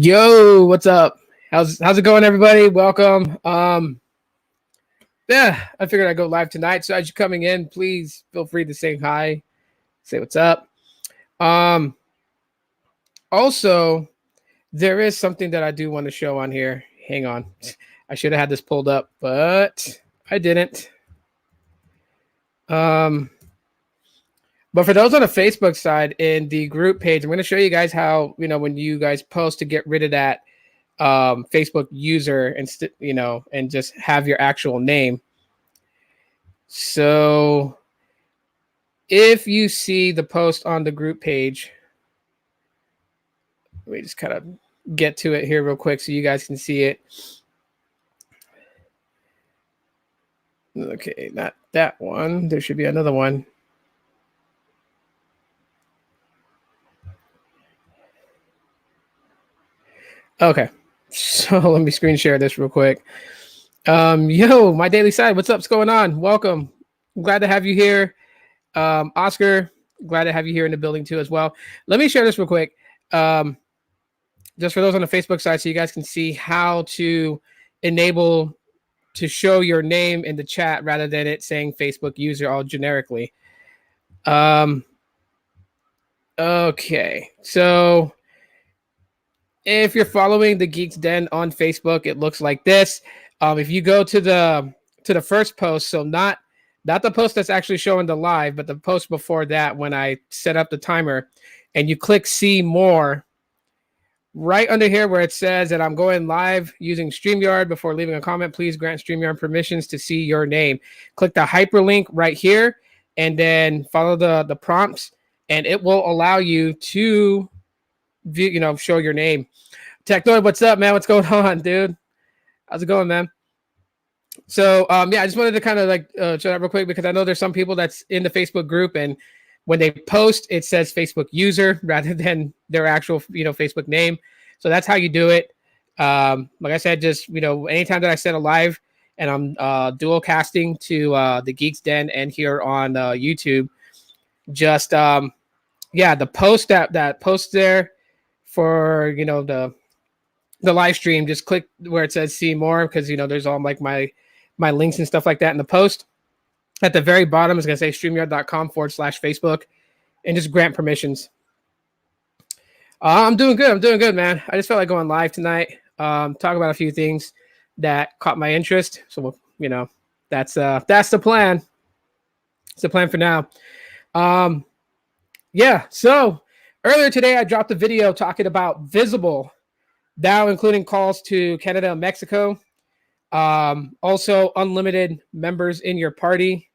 Yo, what's up? How's it going, everybody? Welcome. Yeah, I figured I'd go live tonight. So as you're coming in, please feel free to say hi, say what's up. Um, Also, there is something that I do want to show on here. Hang on. I should have had this pulled up, but I didn't. But for those on the Facebook side in the group page, I'm going to show you guys how, when you guys post to get rid of that Facebook user and and just have your actual name. So if you see the post on the group page, let me just kind of get to it here real quick so you guys can see it. Okay, not that one. There should be another one. Okay, so let me screen share this real quick. Yo, my daily side, what's up? What's going on? Welcome. I'm glad to have you here. Oscar, glad to have you here in the building too as well. Let me share this real quick. Just for those on the Facebook side, so you guys can see how to enable to show your name in the chat rather than it saying Facebook user all generically. Okay, so if you're following the Geeks Den on Facebook, it looks like this. If you go to the first post, so not the post that's actually showing the live, but the post before that when I set up the timer, and you click see more, right under here where it says that I'm going live using StreamYard, before leaving a comment, please grant StreamYard permissions to see your name. Click the hyperlink right here and then follow the prompts, and it will allow you to view, show your name. Technoid, what's up, man? What's going on, dude? How's it going, man? So yeah, I just wanted to kind of show that real quick because I know there's some people that's in the Facebook group, and when they post, it says Facebook user rather than their actual Facebook name. So that's how you do it. Like I said, just anytime that I set a live and I'm dual casting to the Geeks Den and here on YouTube, just yeah, the post that posts there for the live stream, just click where it says see more, because there's all like my links and stuff like that in the post. At the very bottom is going to say streamyard.com/Facebook, and just grant permissions. I'm doing good, man. I just felt like going live tonight, talk about a few things that caught my interest. So that's the plan. It's the plan for now. Yeah, so earlier today I dropped a video talking about Visible, now including calls to Canada and Mexico. Also unlimited members in your party.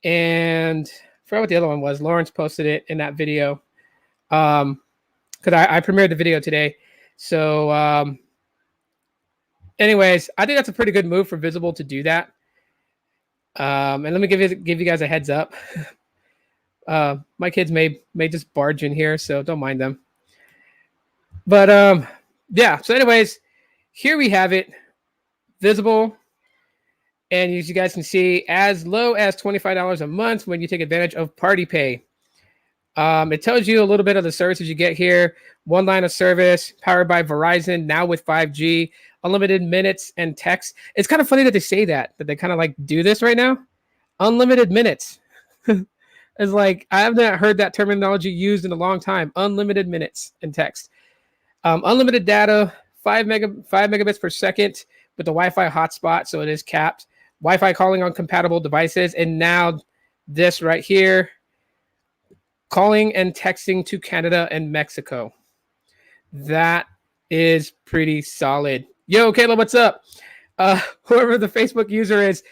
And I forgot what the other one was. Lawrence posted it in that video. Because I premiered the video today. So anyways, I think that's a pretty good move for Visible to do that. And let me give you guys a heads up. My kids may just barge in here, so don't mind them. But yeah, so anyways, here we have it. Visible. And as you guys can see, as low as $25 a month when you take advantage of Party Pay. It tells you a little bit of the services you get here. One line of service, powered by Verizon, now with 5G, unlimited minutes and text. It's kind of funny that they say that they kind of like do this right now. Unlimited minutes. It's like, I haven't heard that terminology used in a long time. Unlimited minutes and text. Unlimited data, 5 megabits per second with the Wi-Fi hotspot, so it is capped. Wi-Fi calling on compatible devices, and now this right here, calling and texting to Canada and Mexico. That is pretty solid. Yo, Caleb, what's up? Whoever the Facebook user is,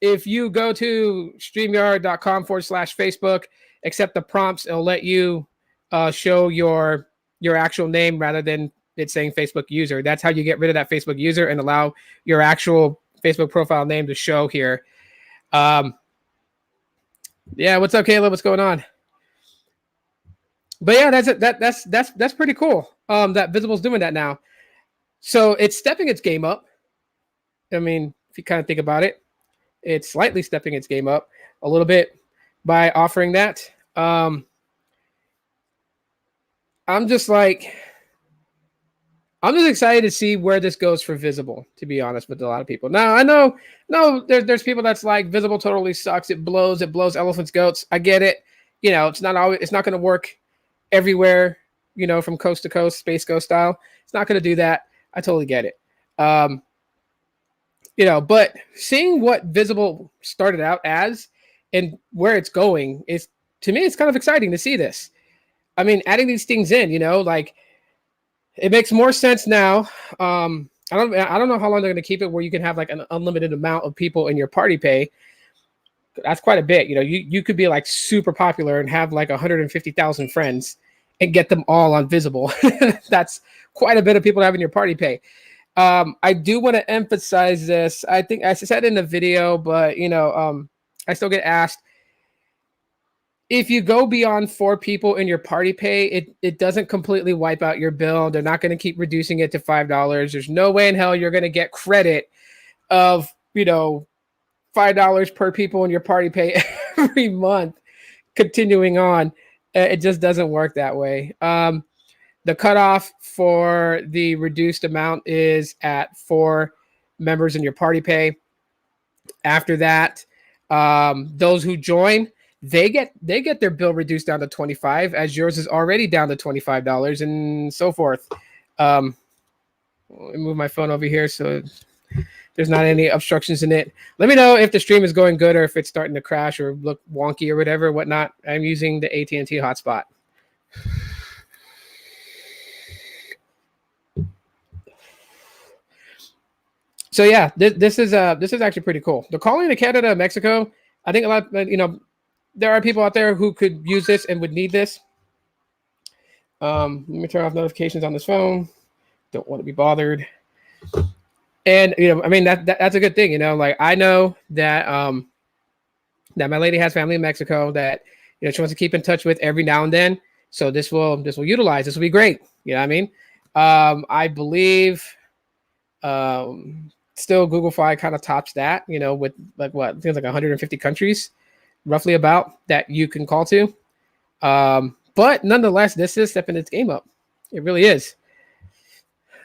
if you go to streamyard.com/Facebook, accept the prompts, it'll let you show your actual name rather than it's saying Facebook user. That's how you get rid of that Facebook user and allow your actual Facebook profile name to show here. Yeah, what's up, Caleb? What's going on? But yeah, that's it. That's pretty cool. That Visible's doing that now. So it's stepping its game up. I mean, if you kind of think about it, it's slightly stepping its game up a little bit by offering that. I'm just like, I'm just excited to see where this goes for Visible, to be honest with a lot of people. Now, I know, no, there's people that's like Visible totally sucks. It blows elephants, goats. I get it. It's not always, it's not going to work everywhere, from coast to coast, Space Ghost style. It's not going to do that. I totally get it. But seeing what Visible started out as and where it's going is, to me, it's kind of exciting to see this. I mean, adding these things in, like, it makes more sense now. I don't know how long they're going to keep it where you can have like an unlimited amount of people in your party pay. That's quite a bit. You could be like super popular and have like 150,000 friends and get them all on Visible. That's quite a bit of people having your party pay. I do want to emphasize this. I think I said in the video, but I still get asked, if you go beyond 4 people in your party pay, it doesn't completely wipe out your bill. They're not going to keep reducing it to $5. There's no way in hell you're going to get credit of, $5 per people in your party pay every month continuing on. It just doesn't work that way. The cutoff for the reduced amount is at 4 members in your party pay. After that, those who join, they get their bill reduced down to $25, as yours is already down to $25, and so forth. Let me move my phone over here so there's not any obstructions in it. Let me know if the stream is going good or if it's starting to crash or look wonky or whatnot. I'm using the AT&T hotspot. So yeah, this is actually pretty cool. The calling to Canada, Mexico. I think a lot, there are people out there who could use this and would need this. Let me turn off notifications on this phone. Don't want to be bothered. And that's a good thing. Like, I know that that my lady has family in Mexico that she wants to keep in touch with every now and then. So this will utilize. This will be great. You know what I mean? I believe still GoogleFi kind of tops that. With like what things like 150 countries. Roughly about that you can call to. But nonetheless, this is stepping its game up. It really is.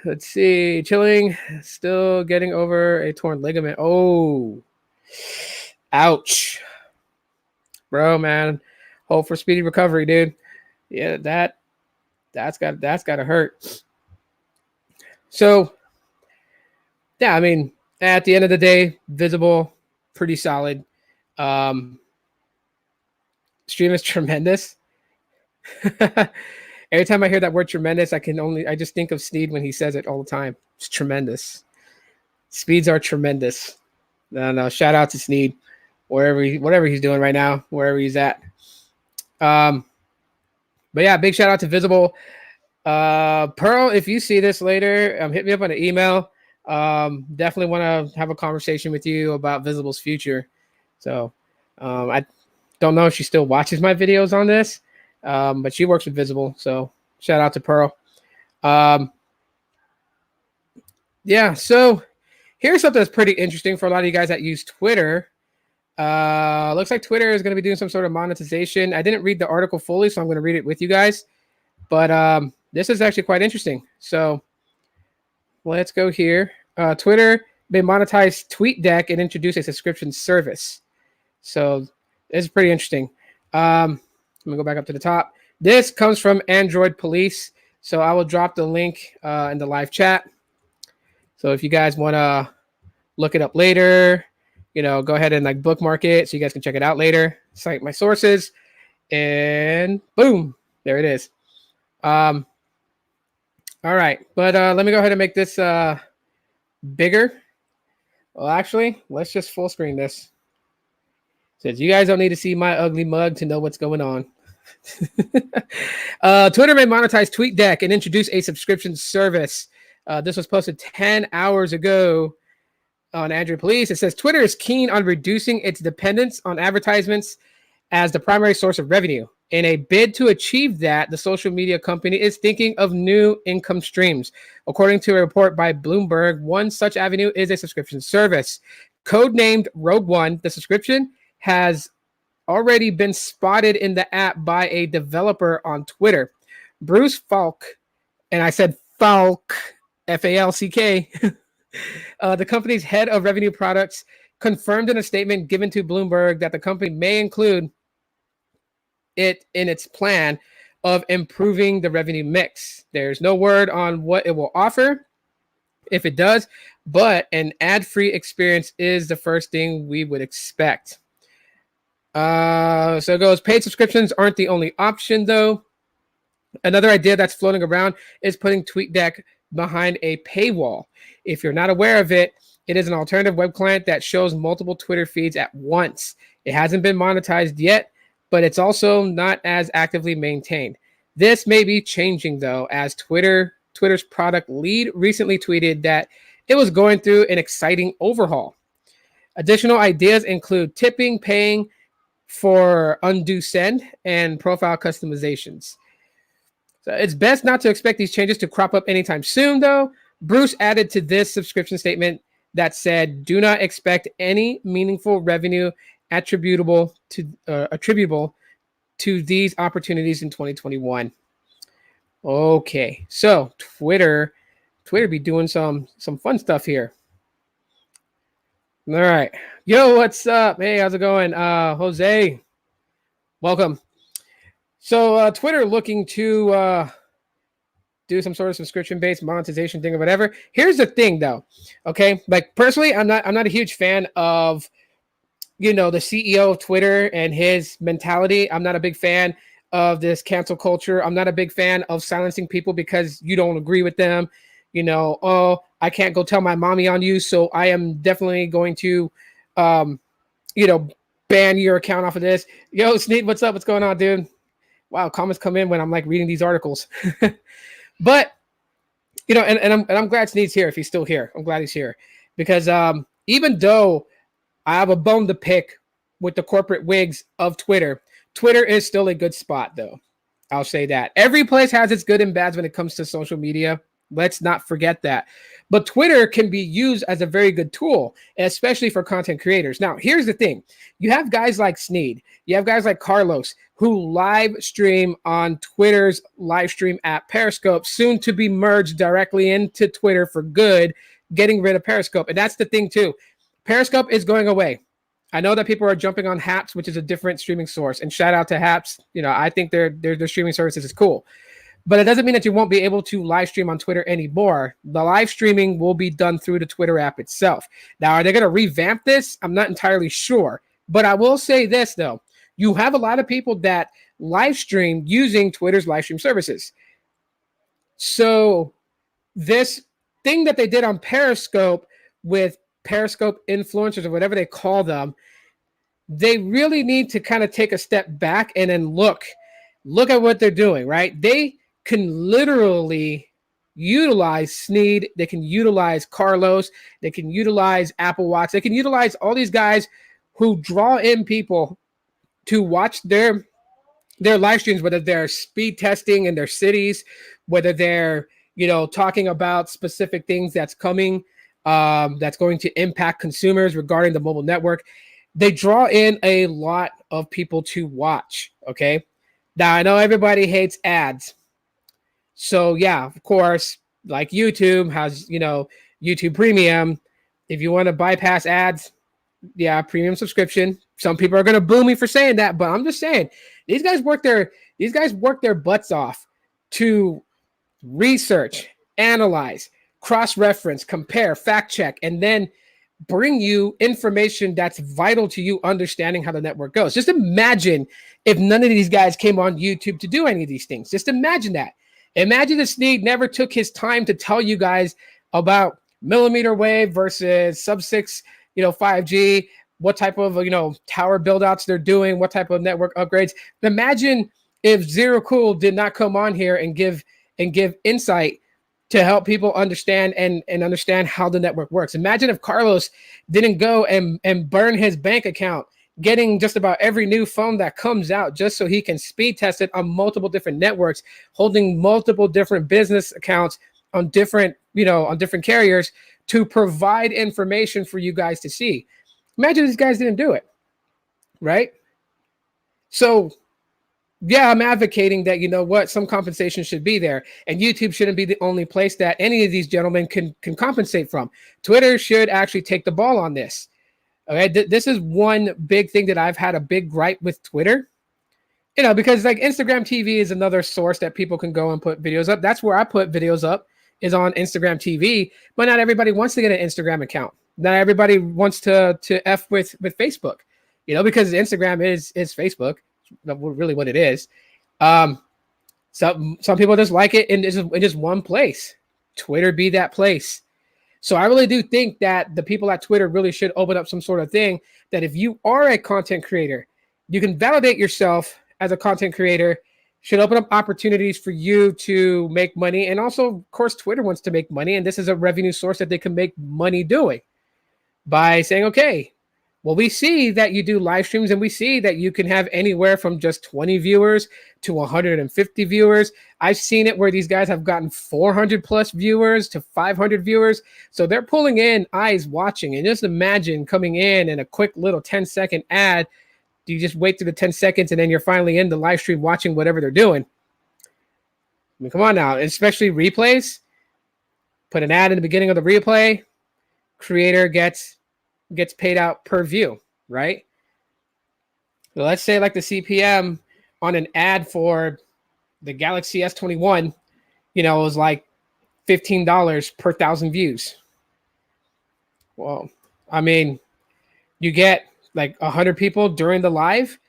Let's see. Chilling. Still getting over a torn ligament. Oh. Ouch. Bro, man. Hope for speedy recovery, dude. Yeah, that's gotta hurt. So, yeah, at the end of the day, Visible, pretty solid. Stream is tremendous. Every time I hear that word tremendous, I just think of Sneed when he says it all the time. It's tremendous. Speeds are tremendous. No, shout out to Sneed, whatever he's doing right now, wherever he's at. But yeah, big shout out to Visible. Pearl, if you see this later, hit me up on an email. Definitely want to have a conversation with you about Visible's future. So I don't know if she still watches my videos on this, but she works with Visible. So shout out to Pearl. Yeah, so here's something that's pretty interesting for a lot of you guys that use Twitter. Looks like Twitter is going to be doing some sort of monetization. I didn't read the article fully, so I'm going to read it with you guys. But this is actually quite interesting. So let's go here. Twitter may monetize TweetDeck and introduce a subscription service. So this is pretty interesting. Let me go back up to the top. This comes from Android Police. So I will drop the link in the live chat. So if you guys want to look it up later, go ahead and like bookmark it so you guys can check it out later. Cite my sources, and boom, there it is. All right, but let me go ahead and make this bigger. Well, actually, let's just full screen this. Says you guys don't need to see my ugly mug to know what's going on. Twitter may monetize TweetDeck and introduce a subscription service. This was posted 10 hours ago on Android Police. It says Twitter is keen on reducing its dependence on advertisements as the primary source of revenue. In a bid to achieve that, the social media company is thinking of new income streams. According to a report by Bloomberg, one such avenue is a subscription service. Codenamed Rogue One, the subscription has already been spotted in the app by a developer on Twitter. Bruce Falk, and I said Falk, FALCK. The company's head of revenue products confirmed in a statement given to Bloomberg that the company may include it in its plan of improving the revenue mix. There's no word on what it will offer if it does, but an ad-free experience is the first thing we would expect. So it goes, paid subscriptions aren't the only option, though. Another idea that's floating around is putting TweetDeck behind a paywall. If you're not aware of it, it is an alternative web client that shows multiple Twitter feeds at once. It hasn't been monetized yet, but it's also not as actively maintained. This may be changing, though, as Twitter's product lead recently tweeted that it was going through an exciting overhaul. Additional ideas include tipping, paying for undue send, and profile customizations. So it's best not to expect these changes to crop up anytime soon, though. Bruce added to this subscription statement that said, do not expect any meaningful revenue attributable to these opportunities in 2021. Okay, so Twitter be doing some fun stuff here. All right. Yo, what's up? Hey, how's it going? Jose, welcome. So Twitter looking to do some sort of subscription-based monetization thing or whatever. Here's the thing, though. Okay, like personally, I'm not a huge fan of, the CEO of Twitter and his mentality. I'm not a big fan of this cancel culture. I'm not a big fan of silencing people because you don't agree with them. Oh, I can't go tell my mommy on you, so I am definitely going to, ban your account off of this. Yo, Sneed, what's up? What's going on, dude? Wow, comments come in when I'm like reading these articles. But and I'm glad Sneed's here if he's still here. I'm glad he's here because even though I have a bone to pick with the corporate wigs of Twitter, Twitter is still a good spot, though. I'll say that. Every place has its good and bads when it comes to social media. Let's not forget that. But Twitter can be used as a very good tool, especially for content creators. Now, here's the thing. You have guys like Sneed. You have guys like Carlos who live stream on Twitter's live stream app Periscope, soon to be merged directly into Twitter for good, getting rid of Periscope. And that's the thing, too. Periscope is going away. I know that people are jumping on Haps, which is a different streaming source. And shout out to Haps. I think their streaming services is cool. But it doesn't mean that you won't be able to live stream on Twitter anymore. The live streaming will be done through the Twitter app itself. Now, are they going to revamp this? I'm not entirely sure. But I will say this, though. You have a lot of people that live stream using Twitter's live stream services. So this thing that they did on Periscope with Periscope influencers or whatever they call them, they really need to kind of take a step back and then look at what they're doing, right? They can literally utilize Sneed. They can utilize Carlos. They can utilize Apple Watch. They can utilize all these guys who draw in people to watch their live streams, whether they're speed testing in their cities, whether they're, talking about specific things that's coming, that's going to impact consumers regarding the mobile network. They draw in a lot of people to watch, okay? Now, I know everybody hates ads. So, yeah, of course, like YouTube has, YouTube Premium. If you want to bypass ads, yeah, premium subscription. Some people are going to boo me for saying that, but I'm just saying these guys work their butts off to research, analyze, cross-reference, compare, fact-check, and then bring you information that's vital to you understanding how the network goes. Just imagine if none of these guys came on YouTube to do any of these things. Just imagine that. Imagine if Sneed never took his time to tell you guys about millimeter wave versus sub-6, 5G, what type of, tower build-outs they're doing, what type of network upgrades. Imagine if Zero Cool did not come on here and give insight to help people understand and understand how the network works. Imagine if Carlos didn't go and burn his bank account, getting just about every new phone that comes out just so he can speed test it on multiple different networks, holding multiple different business accounts on different carriers to provide information for you guys to see. Imagine these guys didn't do it, right? So yeah, I'm advocating that, you know what, some compensation should be there, and YouTube shouldn't be the only place that any of these gentlemen can compensate from. Twitter should actually take the ball on this. Okay, this is one big thing that I've had a big gripe with Twitter. You know, because like Instagram TV is another source that people can go and put videos up. That's where I put videos up, is on Instagram TV. But not everybody wants to get an Instagram account. Not everybody wants to f with Facebook. You know, because Instagram is Facebook, really what it is. Some people just like it in just one place. Twitter be that place. So I really do think that the people at Twitter really should open up some sort of thing that if you are a content creator, you can validate yourself as a content creator, should open up opportunities for you to make money. And also, of course, Twitter wants to make money. And this is a revenue source that they can make money doing by saying, okay, well, we see that you do live streams, and we see that you can have anywhere from just 20 viewers to 150 viewers. I've seen it where these guys have gotten 400 plus viewers to 500 viewers. So they're pulling in eyes watching. And just imagine coming in and a quick little 10-second ad. Do you just wait through the 10 seconds and then you're finally in the live stream watching whatever they're doing? I mean, come on now, especially replays. Put an ad in the beginning of the replay. Creator gets paid out per view, right? So let's say like the CPM on an ad for the Galaxy S21, you know, was like $15 per 1,000 views. Well, I mean, you get like 100 people during the live,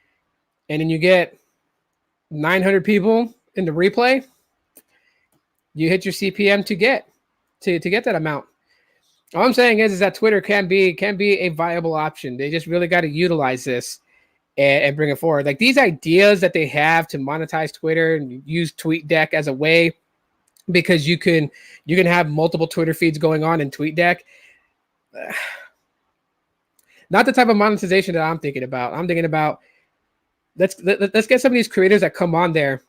and then you get 900 people in the replay. You hit your CPM to get that amount. All I'm saying is that Twitter can be a viable option. They just really got to utilize this and bring it forward. Like these ideas that they have to monetize Twitter and use TweetDeck as a way, because you can have multiple Twitter feeds going on in TweetDeck. Not the type of monetization that I'm thinking about. I'm thinking about let's get some of these creators that come on there.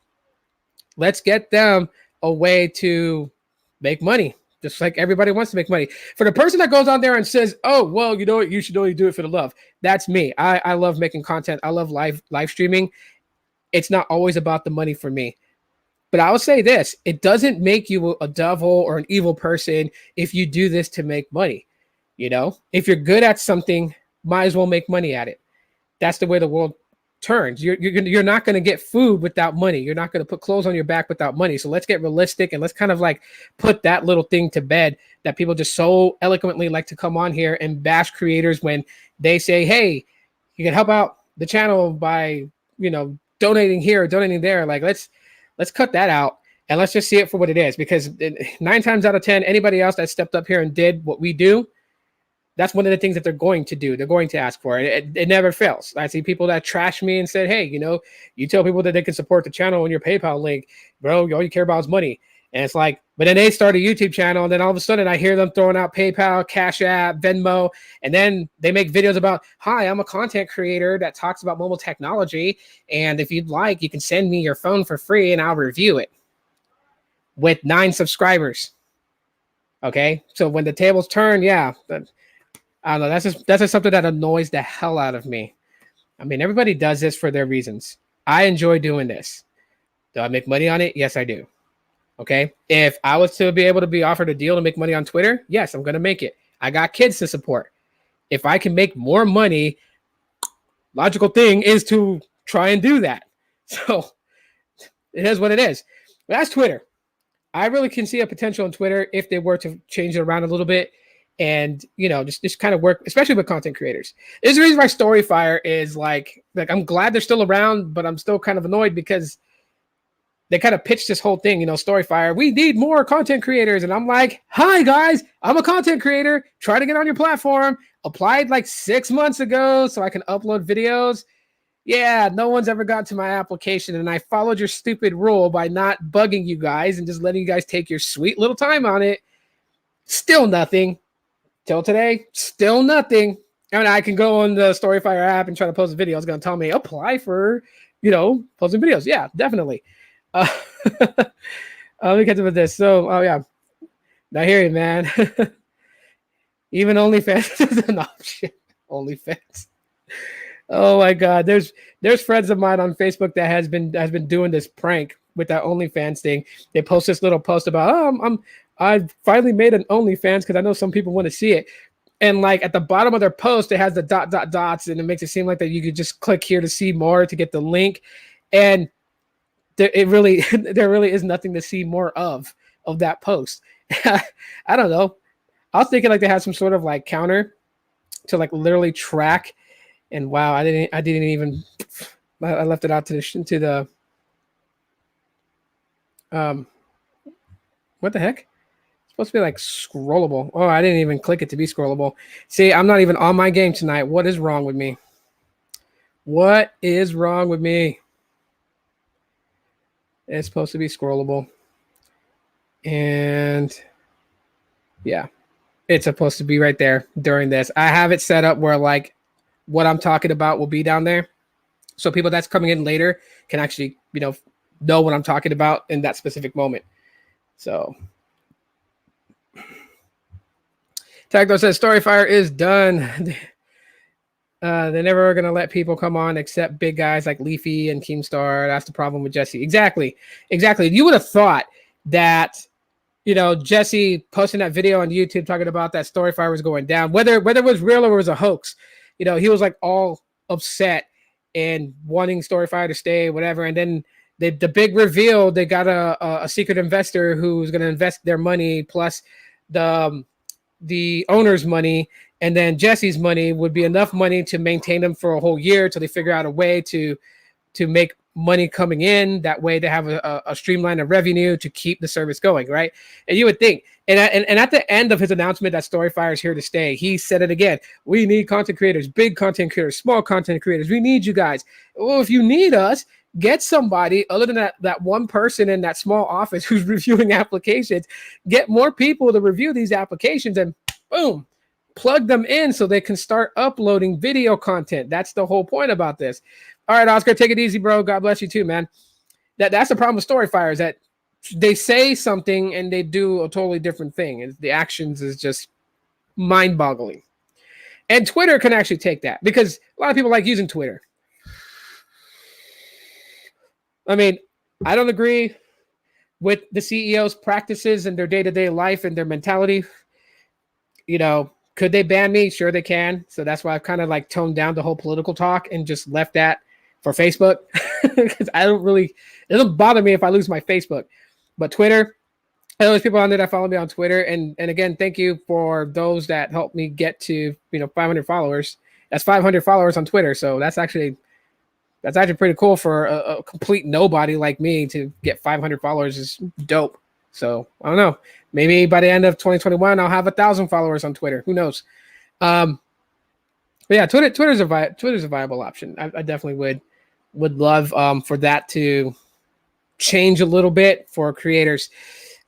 Let's get them a way to make money. Just like everybody wants to make money. For the person that goes on there and says, oh, well, you know what, you should only do it for the love. That's me. I love making content. I love live streaming. It's not always about the money for me. But I will say this, it doesn't make you a devil or an evil person if you do this to make money. You know, if you're good at something, might as well make money at it. That's the way the world turns. You're not going to get food without money. You're not going to put clothes on your back without money. So let's get realistic and let's kind of like put that little thing to bed that people just so eloquently like to come on here and bash creators when they say, hey, you can help out the channel by, you know, donating here or donating there. Like let's cut that out and let's just see it for what it is, because 9 times out of 10, anybody else that stepped up here and did what we do, that's one of the things that they're going to do. They're going to ask for it. It never fails. I see people that trash me and said, hey, you know, you tell people that they can support the channel on your PayPal link, bro, all you care about is money. And it's like, but then they start a YouTube channel, and then all of a sudden I hear them throwing out PayPal, Cash App, Venmo, and then they make videos about, hi, I'm a content creator that talks about mobile technology, and if you'd like, you can send me your phone for free and I'll review it with 9 subscribers. Okay, so when the tables turn, yeah, I don't know. That's just something that annoys the hell out of me. I mean, everybody does this for their reasons. I enjoy doing this. Do I make money on it? Yes, I do. Okay. If I was to be able to be offered a deal to make money on Twitter, yes, I'm going to make it. I got kids to support. If I can make more money, logical thing is to try and do that. So it is what it is. But that's Twitter. I really can see a potential in Twitter if they were to change it around a little bit. And, you know, just kind of work, especially with content creators. There's the reason why Storyfire is like I'm glad they're still around, but I'm still kind of annoyed because they kind of pitched this whole thing, you know, Storyfire, we need more content creators. And I'm like, hi guys, I'm a content creator. Try to get on your platform. Applied like 6 months ago so I can upload videos. Yeah, no one's ever got to my application. And I followed your stupid rule by not bugging you guys and just letting you guys take your sweet little time on it. Still nothing. Till today, still nothing. I mean, I can go on the Storyfire app and try to post a video. It's going to tell me apply for, you know, posting videos. Yeah, definitely. Let me get to this. So, oh yeah, I hear you, man. Even OnlyFans is an option. OnlyFans. Oh my god, there's friends of mine on Facebook that has been doing this prank with that OnlyFans thing. They post this little post about, oh, I finally made an OnlyFans because I know some people want to see it. And like at the bottom of their post, it has the dots, and it makes it seem like that you could just click here to see more to get the link. And it really there really is nothing to see more of that post. I don't know. I was thinking like they had some sort of like counter to like literally track. And wow, I didn't even I left it out to the um what the heck? It's supposed to be like scrollable. Oh, I didn't even click it to be scrollable. See, I'm not even on my game tonight. What is wrong with me? What is wrong with me? It's supposed to be scrollable. And yeah, it's supposed to be right there during this. I have it set up where like what I'm talking about will be down there. So people that's coming in later can actually, know what I'm talking about in that specific moment. So Tagdo says Storyfire is done. They're never going to let people come on except big guys like Leafy and Keemstar. That's the problem with Jesse. Exactly. You would have thought that, Jesse posting that video on YouTube talking about that Storyfire was going down, whether it was real or it was a hoax. He was like all upset and wanting Storyfire to stay, whatever. And then the big reveal, they got a secret investor who's going to invest their money plus the owner's money, and then Jesse's money would be enough money to maintain them for a whole year till they figure out a way to make money coming in. That way they have a streamline of revenue to keep the service going, right? And you would think, and at the end of his announcement that Storyfire is here to stay, he said it again. We need content creators, big content creators, small content creators. We need you guys. Well, if you need us, get somebody other than that one person in that small office who's reviewing applications. Get more people to review these applications and boom, plug them in so they can start uploading video content. That's the whole point about this. All right, Oscar, take it easy, bro. God bless you too, man. That's the problem with Storyfire, is that they say something and they do a totally different thing. The actions is just mind-boggling. And Twitter can actually take that because a lot of people like using Twitter. I mean, I don't agree with the CEO's practices and their day-to-day life and their mentality. Could they ban me? Sure they can. So that's why I've kind of like toned down the whole political talk and just left that for Facebook because it doesn't bother me if I lose my Facebook. But Twitter, there's people on there that follow me on Twitter. And again, thank you for those that helped me get to, 500 followers. That's 500 followers on Twitter. So that's actually pretty cool for a complete nobody like me to get 500 followers is dope. So I don't know. Maybe by the end of 2021, I'll have 1,000 followers on Twitter. Who knows? But yeah, Twitter's a viable option. I definitely would love for that to change a little bit for creators.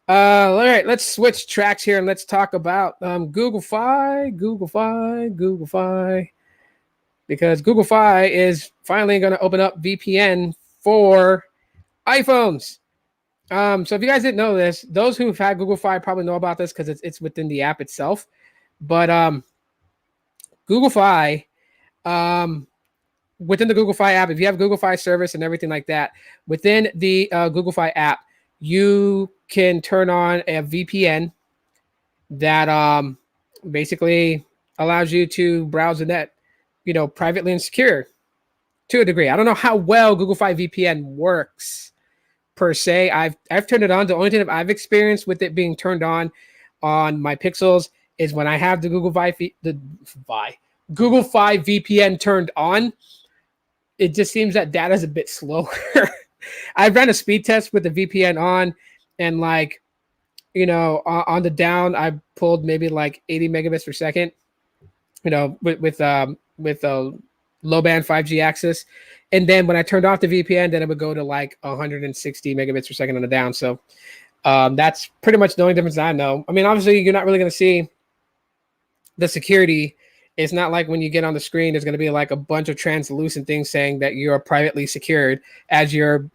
All right, let's switch tracks here and let's talk about GoogleFi, because GoogleFi is finally going to open up VPN for iPhones. So if you guys didn't know this, those who've had GoogleFi probably know about this because it's within the app itself. But GoogleFi, within the GoogleFi app, if you have GoogleFi service and everything like that, within the GoogleFi app, you can turn on a VPN that basically allows you to browse the net, privately and secure to a degree. I don't know how well GoogleFi VPN works per se. I've turned it on. The only thing that I've experienced with it being turned on my Pixels is when I have the GoogleFi VPN turned on. It just seems that data is a bit slower. I ran a speed test with the VPN on, and on the down, I pulled maybe like 80 megabits per second. With low band 5G access, and then when I turned off the VPN, then it would go to like 160 megabits per second on the down. So that's pretty much the only difference I know. I mean, obviously, you're not really going to see the security. It's not like when you get on the screen, there's going to be like a bunch of translucent things saying that you're privately secured as you're,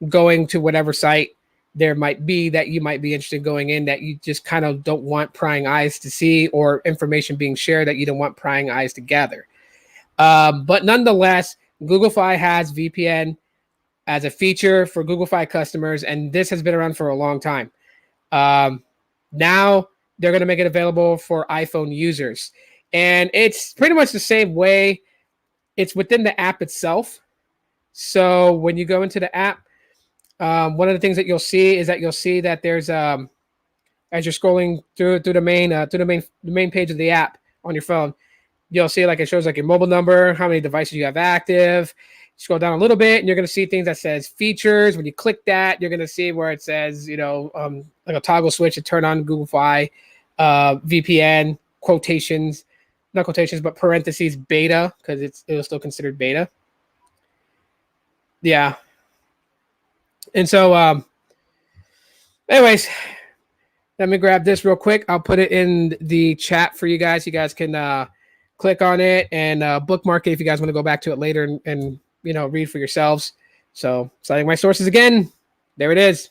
going to whatever site there might be that you might be interested in going in that you just kind of don't want prying eyes to see, or information being shared that you don't want prying eyes to gather. But nonetheless, GoogleFi has VPN as a feature for GoogleFi customers, and this has been around for a long time. Now they're going to make it available for iPhone users, and it's pretty much the same way. It's within the app itself. So when you go into the app, one of the things that you'll see is that there's as you're scrolling through the main page of the app on your phone, you'll see like it shows like your mobile number, how many devices you have active. Scroll down a little bit, and you're going to see things that says features. When you click that, you're going to see where it says, like a toggle switch to turn on GoogleFi, VPN, quotations, not quotations, but parentheses beta, because it was still considered beta. Yeah. And so, anyways, let me grab this real quick. I'll put it in the chat for you guys. You guys can click on it and bookmark it if you guys want to go back to it later and read for yourselves. So citing my sources again, there it is.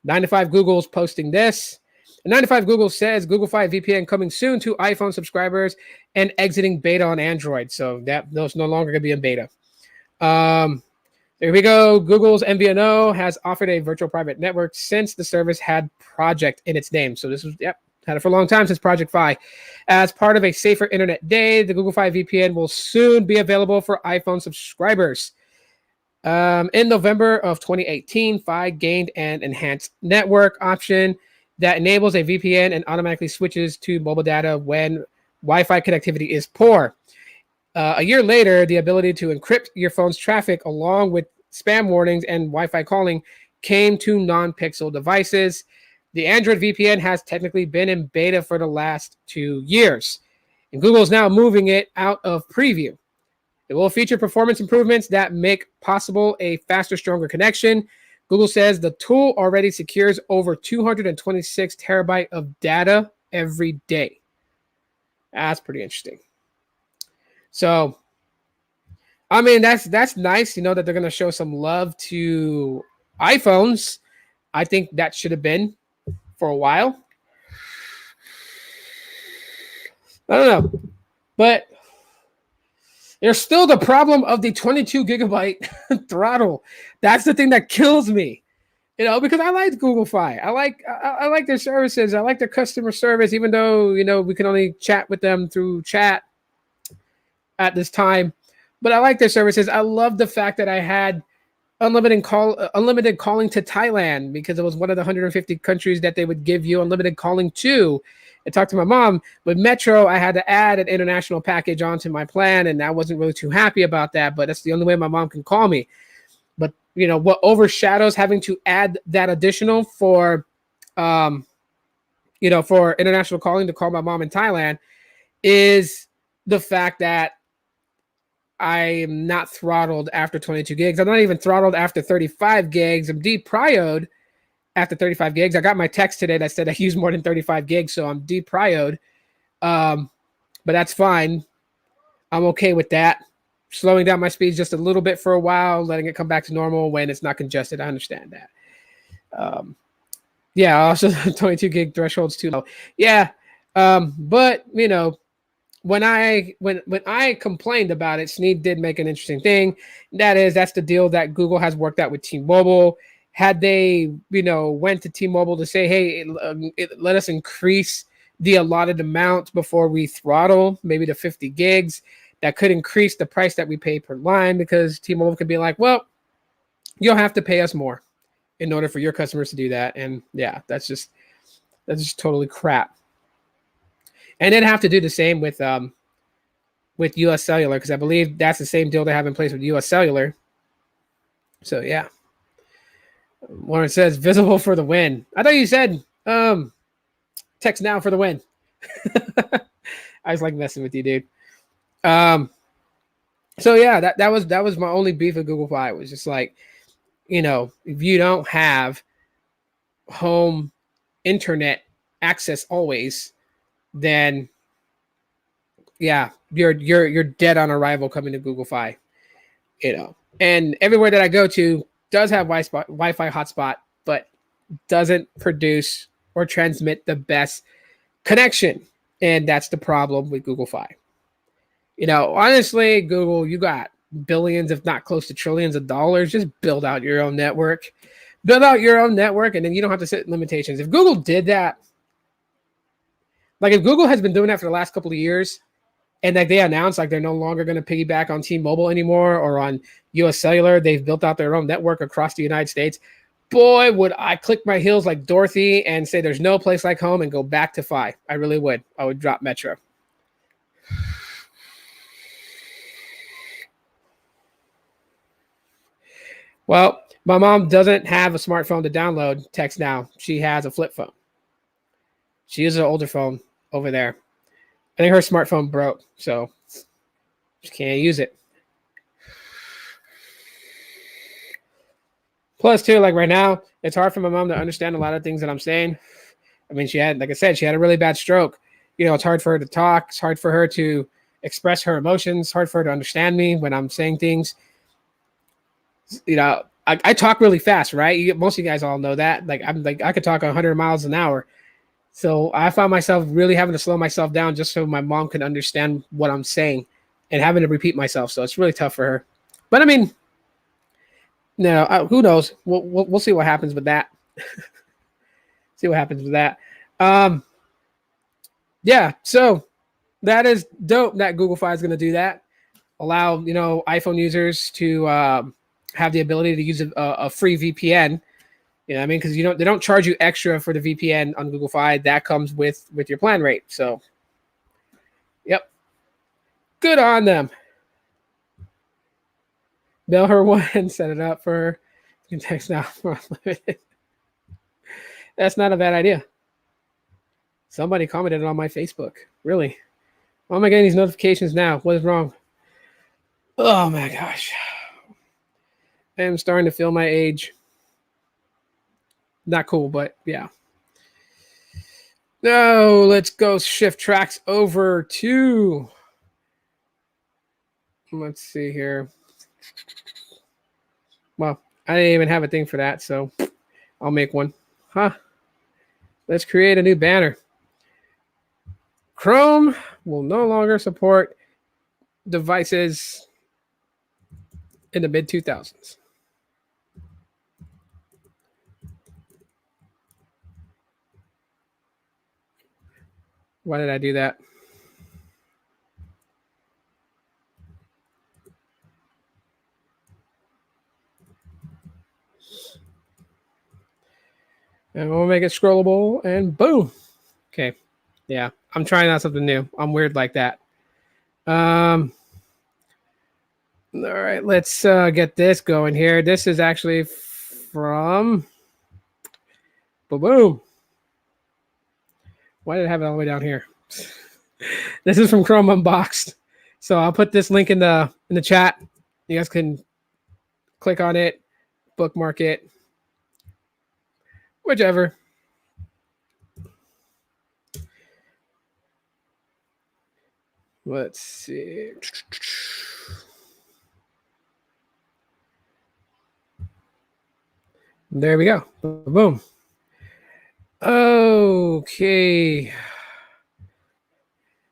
9to5 Google's posting this. And 9to5 Google says GoogleFi VPN coming soon to iPhone subscribers and exiting beta on Android. So those no longer going to be in beta. There we go. Google's MVNO has offered a virtual private network since the service had Project in its name. So this was, had it for a long time, since Project Fi. As part of a safer internet day, the GoogleFi VPN will soon be available for iPhone subscribers. In November of 2018, Fi gained an enhanced network option that enables a VPN and automatically switches to mobile data when Wi-Fi connectivity is poor. A year later, the ability to encrypt your phone's traffic along with spam warnings and Wi-Fi calling came to non-Pixel devices. The Android VPN has technically been in beta for the last 2 years, and Google is now moving it out of preview. It will feature performance improvements that make possible a faster, stronger connection. Google says the tool already secures over 226 terabyte of data every day. That's pretty interesting. So, I mean, that's nice, that they're going to show some love to iPhones. I think that should have been for a while. I don't know. But there's still the problem of the 22 gigabyte throttle. That's the thing that kills me. Because I like GoogleFi. I like their services. I like their customer service, even though, we can only chat with them through chat at this time. But I like their services. I love the fact that I had unlimited calling to Thailand, because it was one of the 150 countries that they would give you unlimited calling to. I talked to my mom. With Metro, I had to add an international package onto my plan, and I wasn't really too happy about that, but that's the only way my mom can call me. But, what overshadows having to add that additional for international calling to call my mom in Thailand is the fact that I am not throttled after 22 gigs. I'm not even throttled after 35 gigs. I'm deprioed after 35 gigs. I got my text today that said I use more than 35 gigs, so I'm deprioed. But that's fine. I'm okay with that. Slowing down my speeds just a little bit for a while, letting it come back to normal when it's not congested. I understand that. Also 22 gig threshold's too low. Yeah. But when I complained about it, Sneed did make an interesting thing. That's the deal that Google has worked out with T-Mobile. Had they, went to T-Mobile to say, hey, let us increase the allotted amount before we throttle, maybe to 50 gigs, that could increase the price that we pay per line, because T-Mobile could be like, well, you'll have to pay us more in order for your customers to do that. And yeah, that's just totally crap. And they'd have to do the same with US Cellular, because I believe that's the same deal they have in place with US Cellular. So yeah. Warren says visible for the win. I thought you said text now for the win. I was like messing with you, dude. So yeah, that was my only beef with GoogleFi. It was just like, if you don't have home internet access always, then yeah, you're dead on arrival coming to GoogleFi. And everywhere that I go to does have Wi-Fi hotspot, but doesn't produce or transmit the best connection. And that's the problem with GoogleFi. Honestly, Google, you got billions, if not close to trillions of dollars. Just build out your own network. Build out your own network, and then you don't have to set limitations. If Google did that, like if Google has been doing that for the last couple of years, and like they announced like they're no longer going to piggyback on T-Mobile anymore or on US Cellular, they've built out their own network across the United States. Boy, would I click my heels like Dorothy and say there's no place like home and go back to Fi. I really would. I would drop Metro. Well, my mom doesn't have a smartphone to download text now. She has a flip phone. She uses an older phone over there. I think her smartphone broke, so she can't use it. Plus, too, like right now, it's hard for my mom to understand a lot of things that I'm saying. I mean, she had, like I said, she had a really bad stroke. It's hard for her to talk. It's hard for her to express her emotions. It's hard for her to understand me when I'm saying things. I talk really fast, right? Most of you guys all know that. I could talk 100 miles an hour. So I found myself really having to slow myself down just so my mom could understand what I'm saying and having to repeat myself. So it's really tough for her. But I mean, no, who knows? We'll see what happens with that. See what happens with that. Yeah, so that is dope that GoogleFi is going to do that. Allow, iPhone users to have the ability to use a free VPN. You know what I mean? Because they don't charge you extra for the VPN on GoogleFi. That comes with your plan rate. So, yep. Good on them. Mail her one and set it up for her. You can text now for unlimited. That's not a bad idea. Somebody commented on my Facebook. Really? Why am I getting these notifications now? What is wrong? Oh my gosh. I am starting to feel my age. Not cool, but yeah. No, let's go shift tracks over to. Let's see here. Well, I didn't even have a thing for that, so I'll make one. Let's create a new banner. Chrome will no longer support devices in the mid 2000s. Why did I do that? And we'll make it scrollable and boom. Okay. Yeah. I'm trying out something new. I'm weird like that. All right. Let's get this going here. This is actually from boom. Why did I have it all the way down here? This is from Chrome Unboxed. So I'll put this link in the chat. You guys can click on it, bookmark it, whichever. Let's see. There we go. Boom. Okay.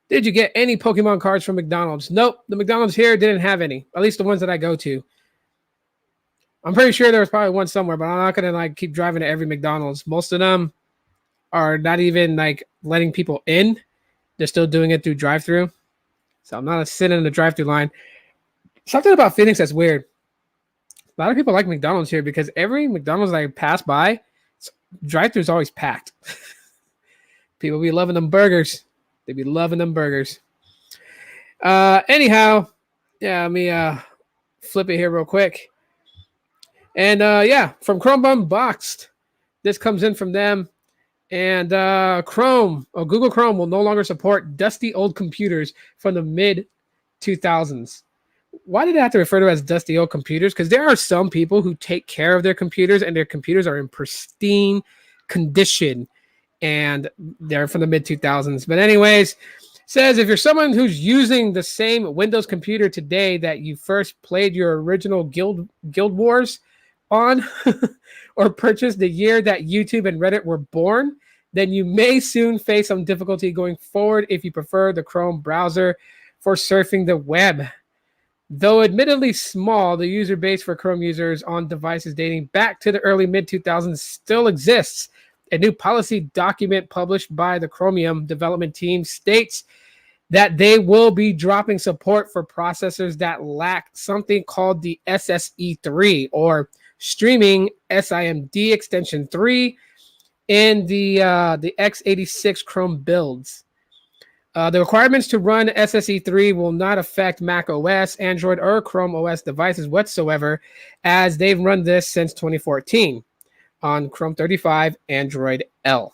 Did you get any Pokemon cards from McDonald's? Nope. The McDonald's here didn't have any. At least the ones that I go to. I'm pretty sure there was probably one somewhere, but I'm not gonna keep driving to every McDonald's. Most of them are not even letting people in. They're still doing it through drive-through. So I'm not sitting in the drive-through line. Something about Phoenix that's weird. A lot of people like McDonald's here because every McDonald's I pass by, drive-through is always packed. People be loving them burgers. They be loving them burgers. Anyhow, yeah, let me flip it here real quick. And yeah, from Chrome Unboxed, this comes in from them. And Google Chrome will no longer support dusty old computers from the mid 2000s. Why did I have to refer to it as dusty old computers? Because there are some people who take care of their computers and their computers are in pristine condition and they're from the mid 2000s. But anyways, says if you're someone who's using the same Windows computer today that you first played your original Guild Wars on or purchased the year that YouTube and Reddit were born, then you may soon face some difficulty going forward if you prefer the Chrome browser for surfing the web. Though admittedly small, the user base for Chrome users on devices dating back to the early mid-2000s still exists. A new policy document published by the Chromium development team states that they will be dropping support for processors that lack something called the SSE3 or Streaming SIMD Extension 3 in the x86 Chrome builds. The requirements to run SSE3 will not affect Mac OS, Android, or Chrome OS devices whatsoever, as they've run this since 2014 on Chrome 35, Android L.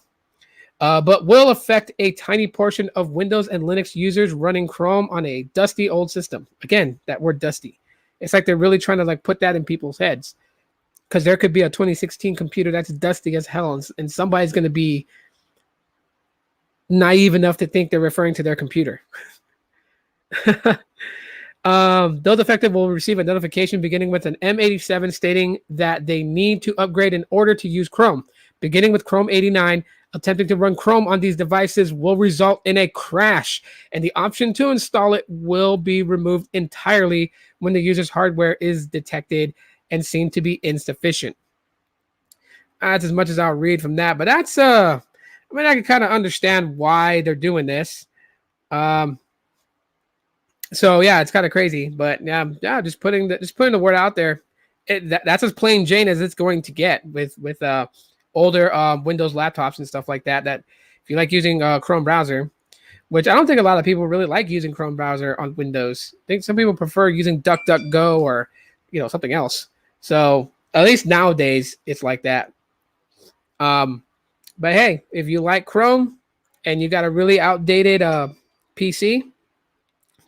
But will affect a tiny portion of Windows and Linux users running Chrome on a dusty old system. Again, that word dusty. It's like they're really trying to like put that in people's heads, because there could be a 2016 computer that's dusty as hell, and somebody's going to be naive enough to think they're referring to their computer. Those affected will receive a notification beginning with an M87 stating that they need to upgrade in order to use Chrome. Beginning with Chrome 89, attempting to run Chrome on these devices will result in a crash, and the option to install it will be removed entirely when the user's hardware is detected and seen to be insufficient. That's as much as I'll read from that, but that's I can kind of understand why they're doing this. So yeah, it's kind of crazy, but yeah, just putting the word out there. That's as plain Jane as it's going to get with older Windows laptops and stuff like that. That if you like using Chrome browser, which I don't think a lot of people really like using Chrome browser on Windows. I think some people prefer using DuckDuckGo or something else. So at least nowadays it's like that. But hey, if you like Chrome and you got a really outdated PC,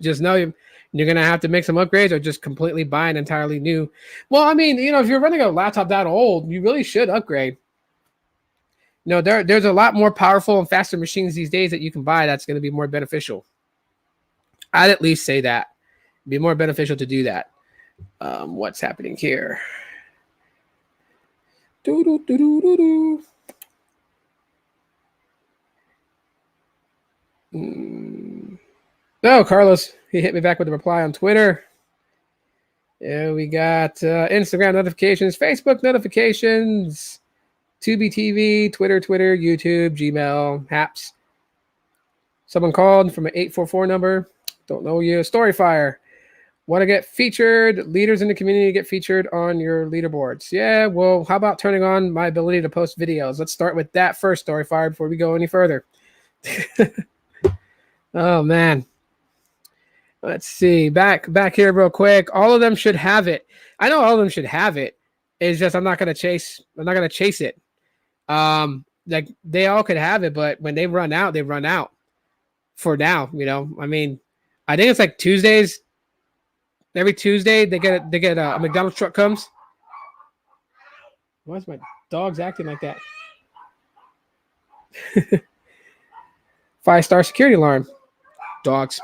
just know you're going to have to make some upgrades or just completely buy an entirely new. Well, I mean, if you're running a laptop that old, you really should upgrade. There's a lot more powerful and faster machines these days that you can buy that's going to be more beneficial. I'd at least say that. It'd be more beneficial to do that. What's happening here? No, Carlos, he hit me back with a reply on Twitter. Yeah, we got Instagram notifications, Facebook notifications, Tubi TV, Twitter, YouTube, Gmail, Haps. Someone called from an 844 number. Don't know you. Storyfire. Want to get featured? Leaders in the community get featured on your leaderboards. Yeah, well, how about turning on my ability to post videos? Let's start with that first, Storyfire, before we go any further. Oh, man. Let's see. Back here real quick. All of them should have it. I know all of them should have it. It's just I'm not gonna chase it. Like they all could have it, but when they run out, they run out. For now, I mean, I think it's like Tuesdays. Every Tuesday they get a McDonald's truck comes. Why is my dog's acting like that? 5-star security alarm. Dogs.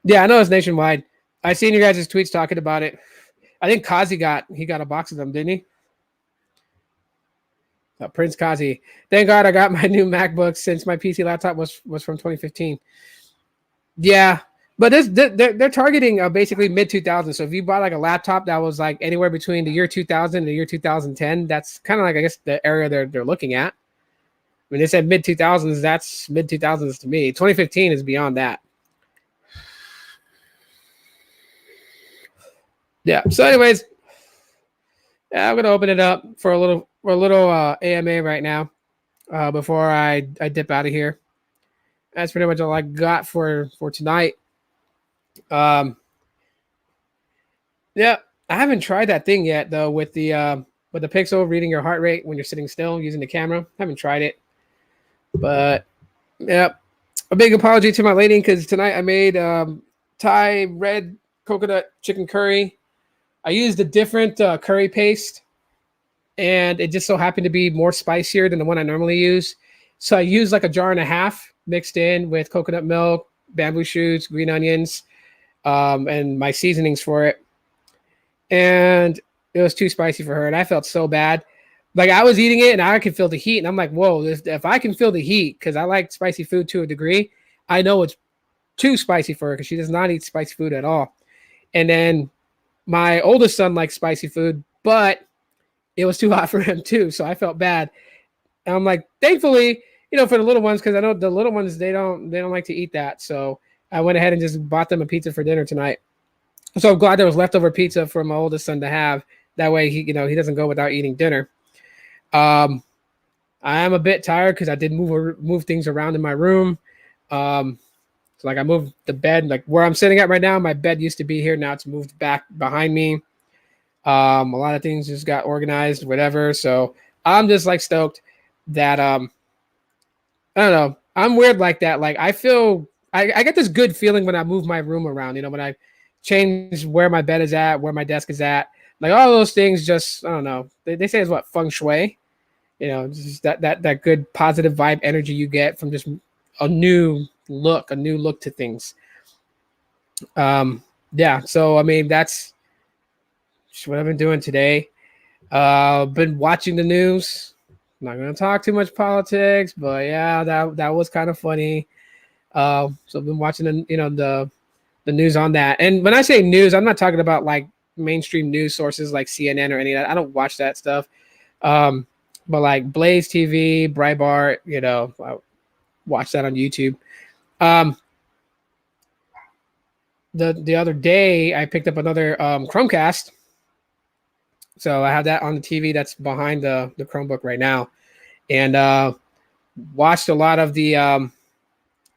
Yeah, I know it's nationwide. I seen your guys' tweets talking about it. I think Kazi got a box of them, didn't he? Prince Kazi. Thank God I got my new MacBook since my PC laptop was from 2015. Yeah, but they're targeting basically mid-2000s. So if you bought like a laptop that was like anywhere between the year 2000 and the year 2010, that's kind of like I guess the area they're looking at. When they said mid-2000s, that's mid-2000s to me. 2015 is beyond that. Yeah. So, anyways, yeah, I'm gonna open it up for a little AMA right now before I dip out of here. That's pretty much all I got for tonight. Yeah, I haven't tried that thing yet though with the Pixel reading your heart rate when you're sitting still using the camera. Haven't tried it, but yeah, a big apology to my lady because tonight I made Thai red coconut chicken curry. I used a different curry paste, and it just so happened to be more spicier than the one I normally use. So I used like a jar and a half mixed in with coconut milk, bamboo shoots, green onions, and my seasonings for it. And it was too spicy for her, and I felt so bad. Like I was eating it and I could feel the heat, and I'm like, whoa, if I can feel the heat, because I like spicy food to a degree, I know it's too spicy for her because she does not eat spicy food at all. And then my oldest son likes spicy food, but it was too hot for him too, so I felt bad. And I'm like, thankfully, for the little ones, because I know the little ones they don't like to eat that. So I went ahead and just bought them a pizza for dinner tonight. So I'm glad there was leftover pizza for my oldest son to have. That way he doesn't go without eating dinner. Um, I am a bit tired because I did move things around in my room. So like I moved the bed, like where I'm sitting at right now. My bed used to be here. Now it's moved back behind me. A lot of things just got organized, whatever. So I'm just like stoked that I don't know. I'm weird like that. Like I feel I get this good feeling when I move my room around. When I change where my bed is at, where my desk is at. Like all those things, just I don't know. They say it's what feng shui. Just that good positive vibe energy you get from just a new look to things. Yeah. So I mean that's what I've been doing today. Been watching the news. I'm not gonna talk too much politics, but yeah, that was kind of funny. So I've been watching the news on that. And when I say news, I'm not talking about like mainstream news sources like CNN or any of that. I don't watch that stuff. But like Blaze TV, Breitbart, I watch that on YouTube. The other day I picked up another Chromecast. So I have that on the TV that's behind the Chromebook right now. And watched a lot of the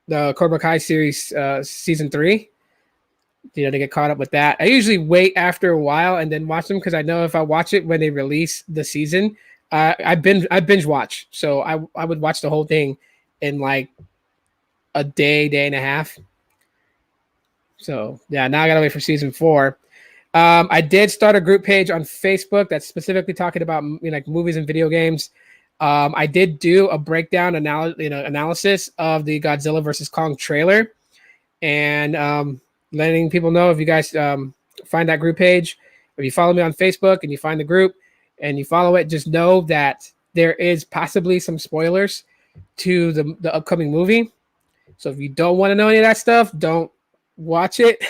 Cobra Kai series season 3. To get caught up with that. I usually wait after a while and then watch them because I know if I watch it when they release the season, I binge watch. So I would watch the whole thing in like a day and a half. So yeah, now I gotta wait for season 4. I did start a group page on Facebook that's specifically talking about like movies and video games. I did do a breakdown analysis of the Godzilla versus Kong trailer, and letting people know if you guys find that group page, if you follow me on Facebook and you find the group and you follow it, just know that there is possibly some spoilers to the upcoming movie. So if you don't want to know any of that stuff, don't watch it.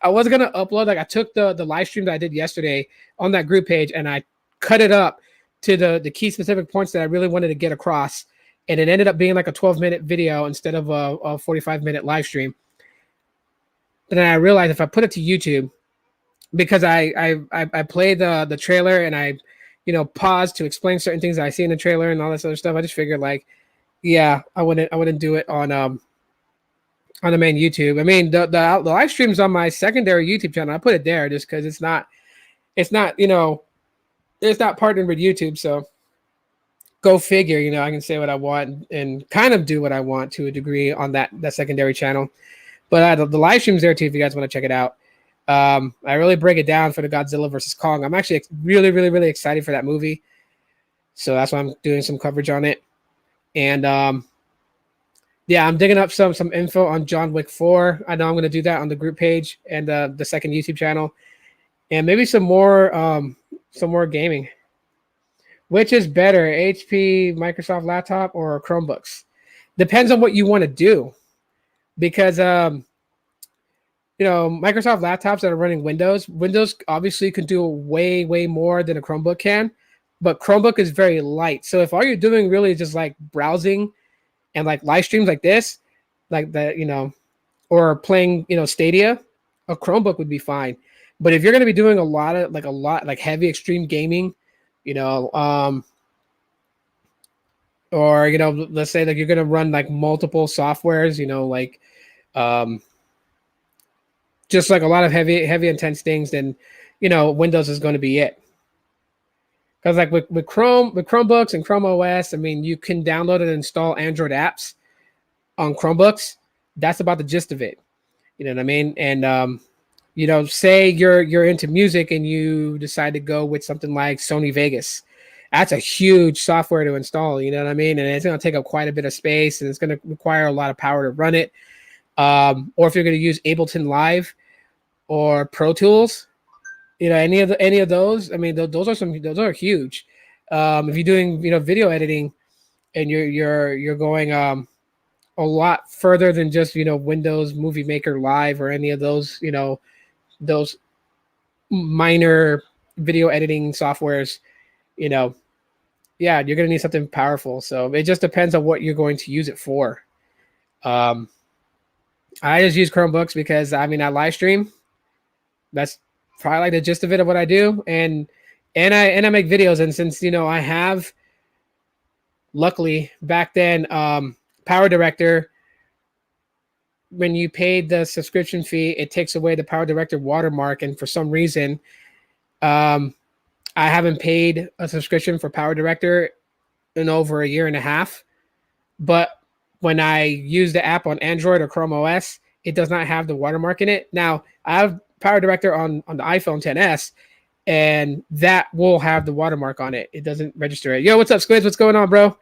I was gonna upload, like I took the live stream that I did yesterday on that group page and I cut it up to the key specific points that I really wanted to get across, and it ended up being like a 12-minute video instead of a 45-minute live stream. But then I realized if I put it to YouTube, because I play the trailer and I pause to explain certain things that I see in the trailer and all this other stuff, I just figured like, yeah, I wouldn't do it on the main YouTube. I mean, the live streams on my secondary YouTube channel, I put it there just because it's not it's not partnered with YouTube. So go figure, I can say what I want and kind of do what I want to a degree on that secondary channel. But the live stream's there too if you guys want to check it out. I really break it down for the Godzilla versus Kong. I'm actually really, really, really excited for that movie. So that's why I'm doing some coverage on it. And yeah, I'm digging up some info on John Wick 4. I know I'm going to do that on the group page and the second YouTube channel. And maybe some more gaming. Which is better, HP, Microsoft laptop, or Chromebooks? Depends on what you want to do. Because Microsoft laptops that are running Windows obviously can do way, way more than a Chromebook can, but Chromebook is very light. So if all you're doing really is just like browsing and like live streams like this, like that, or playing, Stadia, a Chromebook would be fine. But if you're going to be doing a lot like heavy extreme gaming, or let's say like you're going to run like multiple softwares, like just like a lot of heavy intense things, then Windows is going to be it. Because like with Chromebooks and Chrome OS, I mean, you can download and install Android apps on Chromebooks. That's about the gist of it. You know what I mean? And say you're into music and you decide to go with something like Sony Vegas. That's a huge software to install. You know what I mean? And it's going to take up quite a bit of space, and it's going to require a lot of power to run it. Or if you're going to use Ableton Live or Pro Tools, any of those. I mean, those are huge. If you're doing video editing and you're going a lot further than just Windows Movie Maker Live or any of those those minor video editing softwares, you know, yeah, you're gonna need something powerful. So it just depends on what you're going to use it for. Um, I just use Chromebooks because I live stream. That's probably like the gist of it of what I do, and I make videos. And since I have, luckily back then, Power Director, when you paid the subscription fee, it takes away the Power Director watermark, and for some reason, um, I haven't paid a subscription for Power Director in over a year and a half. But when I use the app on Android or Chrome OS, it does not have the watermark in it. Now I have Power Director on the iPhone 10s, and that will have the watermark on it. It doesn't register it. Yo, what's up, Squids? What's going on, bro?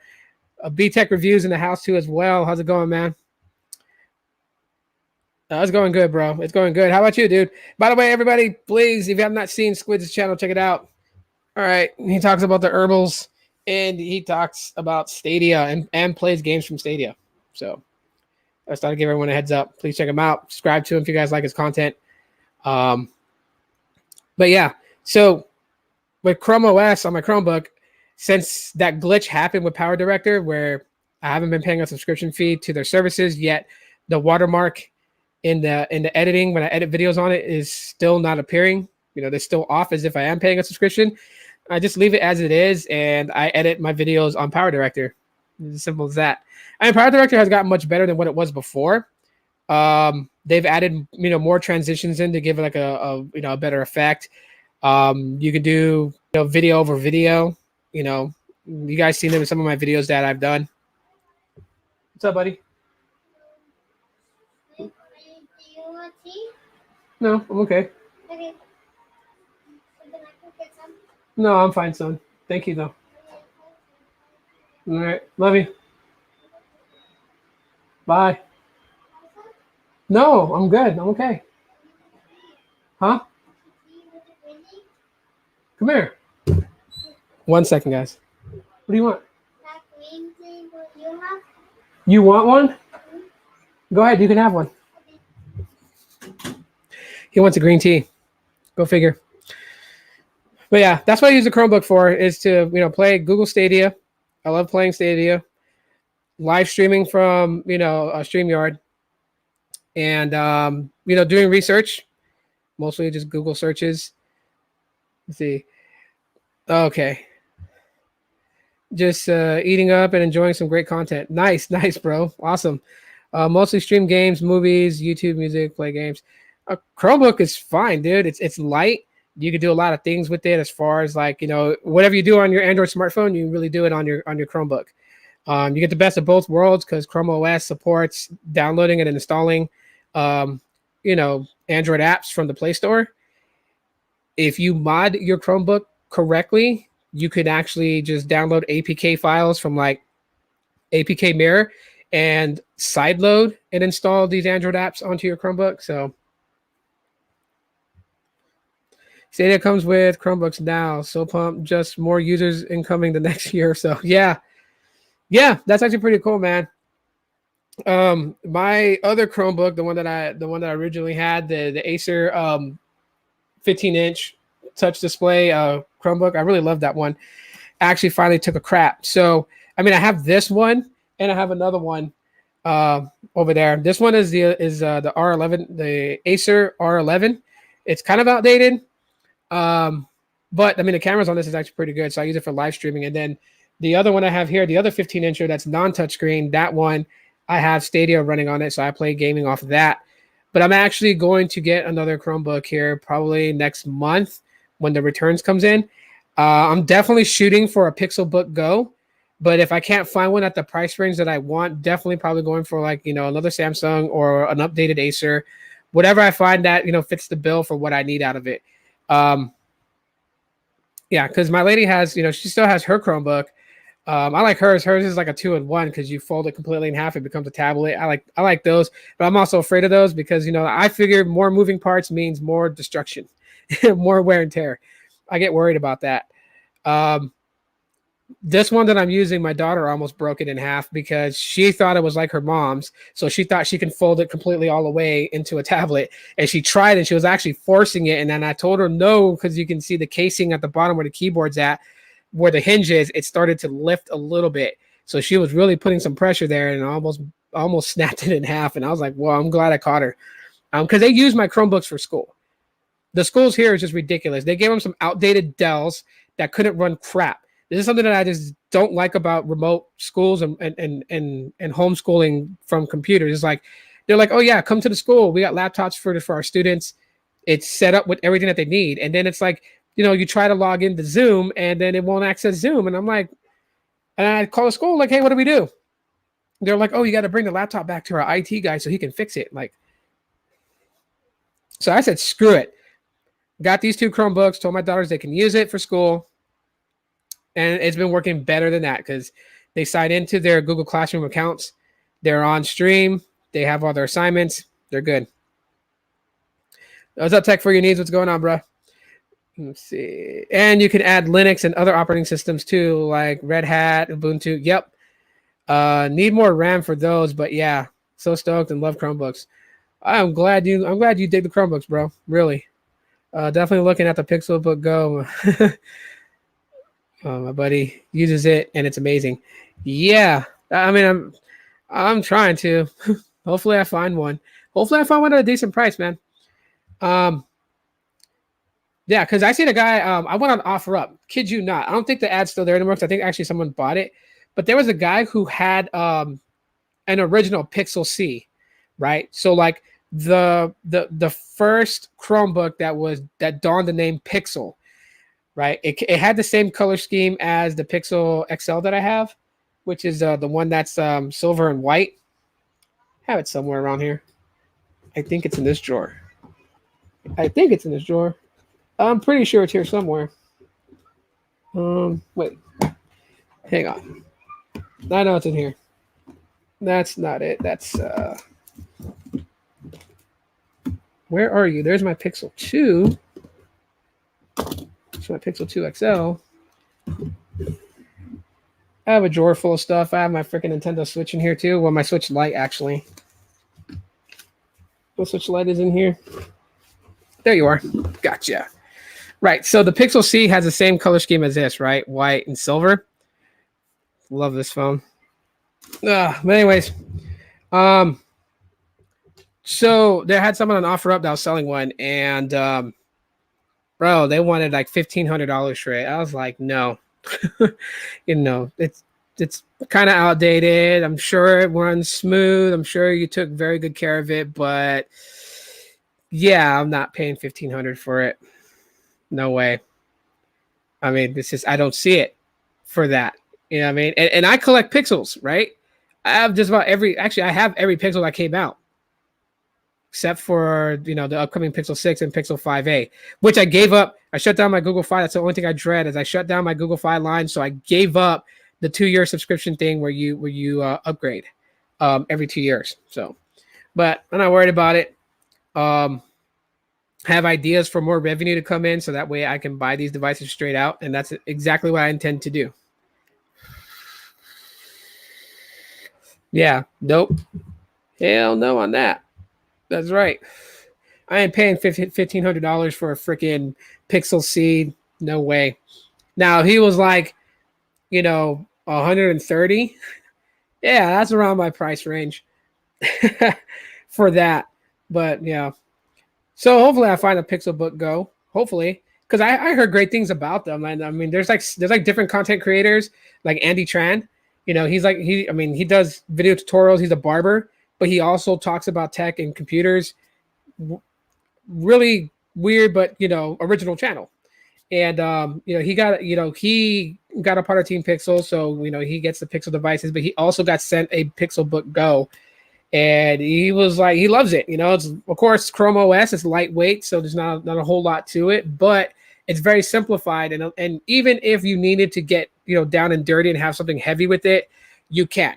B-Tech Reviews in the house too as well. How's it going, man? It's going good, bro. It's going good. How about you, dude? By the way, everybody, please, if you have not seen Squids' channel, check it out. All right. He talks about the herbals, and he talks about Stadia and plays games from Stadia. So I just thought I'd give everyone a heads up. Please check him out. Subscribe to him if you guys like his content. But yeah, so with Chrome OS on my Chromebook, since that glitch happened with Power Director where I haven't been paying a subscription fee to their services yet, the watermark in the editing when I edit videos on it is still not appearing. They're still off as if I am paying a subscription. I just leave it as it is, and I edit my videos on Power Director. It's as simple as that. Power Director has gotten much better than what it was before. They've added more transitions in to give it like a better effect. You can do video over video. You guys seen them in some of my videos that I've done. What's up, buddy? No, I'm okay. Okay. No, I'm fine, son. Thank you, though. All right. Love you. Bye. No, I'm good. I'm okay. Huh? Come here. 1 second, guys. What do you want? That green thing you have? You want one? Go ahead. You can have one. He wants a green tea. Go figure. But yeah, that's what I use the Chromebook for, is to play Google Stadia. I love playing Stadia, live streaming from a StreamYard, and doing research, mostly just Google searches. Let's see. Okay. Just eating up and enjoying some great content. Nice, bro. Awesome. Mostly stream games, movies, YouTube music, play games. A Chromebook is fine, dude. It's light. You can do a lot of things with it as far as like, whatever you do on your Android smartphone, you can really do it on your Chromebook. You get the best of both worlds because Chrome OS supports downloading and installing, Android apps from the Play Store. If you mod your Chromebook correctly, you could actually just download APK files from like APK Mirror and sideload and install these Android apps onto your Chromebook. So Stadia comes with Chromebooks now. So pumped, just more users incoming the next year or so. Yeah, that's actually pretty cool, man. My other Chromebook, the one that I originally had, the Acer 15-inch touch display Chromebook, I really love that one. I actually finally took a crap. So I have this one and I have another one over there. This one is the R11, the Acer R11. It's kind of outdated. But the cameras on this is actually pretty good. So I use it for live streaming. And then the other one I have here, the other 15-incher that's non-touchscreen, that one I have Stadia running on it. So I play gaming off of that. But I'm actually going to get another Chromebook here probably next month when the returns comes in. I'm definitely shooting for a Pixelbook Go. But if I can't find one at the price range that I want, definitely probably going for like, another Samsung or an updated Acer. Whatever I find that, fits the bill for what I need out of it. Yeah, because my lady has, she still has her Chromebook. I like hers. Hers is like a 2-in-1 because you fold it completely in half. It becomes a tablet. I like those, but I'm also afraid of those because I figure more moving parts means more destruction, more wear and tear. I get worried about that. This one that I'm using, my daughter almost broke it in half because she thought it was like her mom's. So she thought she can fold it completely all the way into a tablet. And she tried and she was actually forcing it. And then I told her no, because you can see the casing at the bottom where the keyboard's at, where the hinge is, it started to lift a little bit. So she was really putting some pressure there and almost snapped it in half. And I was like, well, I'm glad I caught her. Because they use my Chromebooks for school. The schools here is just ridiculous. They gave them some outdated Dells that couldn't run crap. This is something that I just don't like about remote schools and homeschooling from computers. It's like they're like, oh yeah, come to the school. We got laptops for our students. It's set up with everything that they need. And then it's like, you try to log into Zoom and then it won't access Zoom. And I'm like, and I call the school like, hey, what do we do? They're like, oh, you got to bring the laptop back to our IT guy so he can fix it. Like, so I said, screw it. Got these 2 Chromebooks, told my daughters they can use it for school. And it's been working better than that because they sign into their Google Classroom accounts. They're on stream. They have all their assignments. They're good. What's up, Tech for Your Needs? What's going on, bro? Let's see. And you can add Linux and other operating systems too, like Red Hat, Ubuntu. Yep. Need more RAM for those, but yeah, so stoked and love Chromebooks. I'm glad you dig the Chromebooks, bro. Really. Definitely looking at the Pixelbook Go. My buddy uses it and it's amazing. Yeah, I mean, I'm trying to. Hopefully, I find one. Hopefully, I find one at a decent price, man. Yeah, because I seen a guy. I went on OfferUp. Kid you not. I don't think the ad's still there anymore. Because I think actually someone bought it. But there was a guy who had an original Pixel C, right? So like the first Chromebook that donned the name Pixel. Right, it had the same color scheme as the Pixel XL that I have, which is the one that's silver and white. I have it somewhere around here. I think it's in this drawer. I'm pretty sure it's here somewhere. Wait, hang on. I know it's in here. That's not it. That's where are you? There's my Pixel 2. My Pixel 2 XL. I have a drawer full of stuff. I have my freaking Nintendo Switch in here too. Well, my Switch Lite actually. The Switch Lite is in here. There you are. Gotcha. Right. So the Pixel C has the same color scheme as this, right? White and silver. Love this phone. But anyways, so they had someone on OfferUp that was selling one, and bro, they wanted like $1,500 for it. I was like, no. It's kind of outdated. I'm sure it runs smooth. I'm sure you took very good care of it, but yeah, I'm not paying $1,500 for it. No way. I mean, I don't see it for that. You know what I mean? And I collect pixels, right? I have just about I have every pixel that came out. Except for, the upcoming Pixel 6 and Pixel 5a, which I gave up. I shut down my GoogleFi. That's the only thing I dread is I shut down my GoogleFi line. So I gave up the 2-year subscription thing where you upgrade every 2 years. So, but I'm not worried about it. Have ideas for more revenue to come in so that way I can buy these devices straight out. And that's exactly what I intend to do. Yeah, nope. Hell no on that. That's right. I ain't paying $1,500 for a freaking Pixel C. No way. Now, he was like, 130. Yeah, that's around my price range for that. But yeah. So hopefully I find a Pixelbook Go. Hopefully. Because I heard great things about them. And I mean, there's like different content creators, like Andy Tran. He does video tutorials. He's a barber. But he also talks about tech and computers. Really weird, but original channel. And he got a part of Team Pixel, so he gets the Pixel devices, but he also got sent a Pixelbook Go, and he was like, he loves it. It's of course Chrome OS. It's lightweight, so there's not a whole lot to it, but it's very simplified. And even if you needed to get down and dirty and have something heavy with it, you can.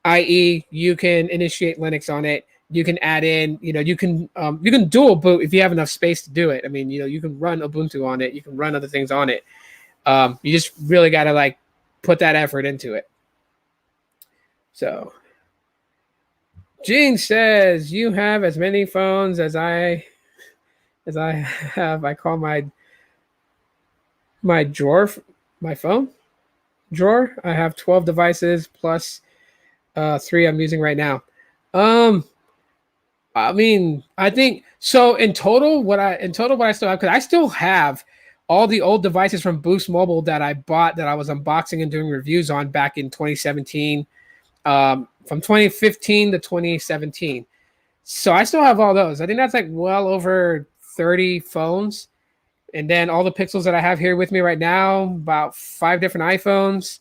I.e., you can initiate Linux on it. You can add in, you can dual boot if you have enough space to do it. I mean, you can run Ubuntu on it. You can run other things on it. You just really got to put that effort into it. So Gene says, you have as many phones as I have. I call my drawer my phone drawer. I have 12 devices plus 3 I'm using right now. I mean, I think so. In total, what I still have, because I still have all the old devices from Boost Mobile that I bought, that I was unboxing and doing reviews on back in 2017, from 2015 to 2017. So I still have all those. I think that's like well over 30 phones. And then all the Pixels that I have here with me right now, about 5 different iPhones,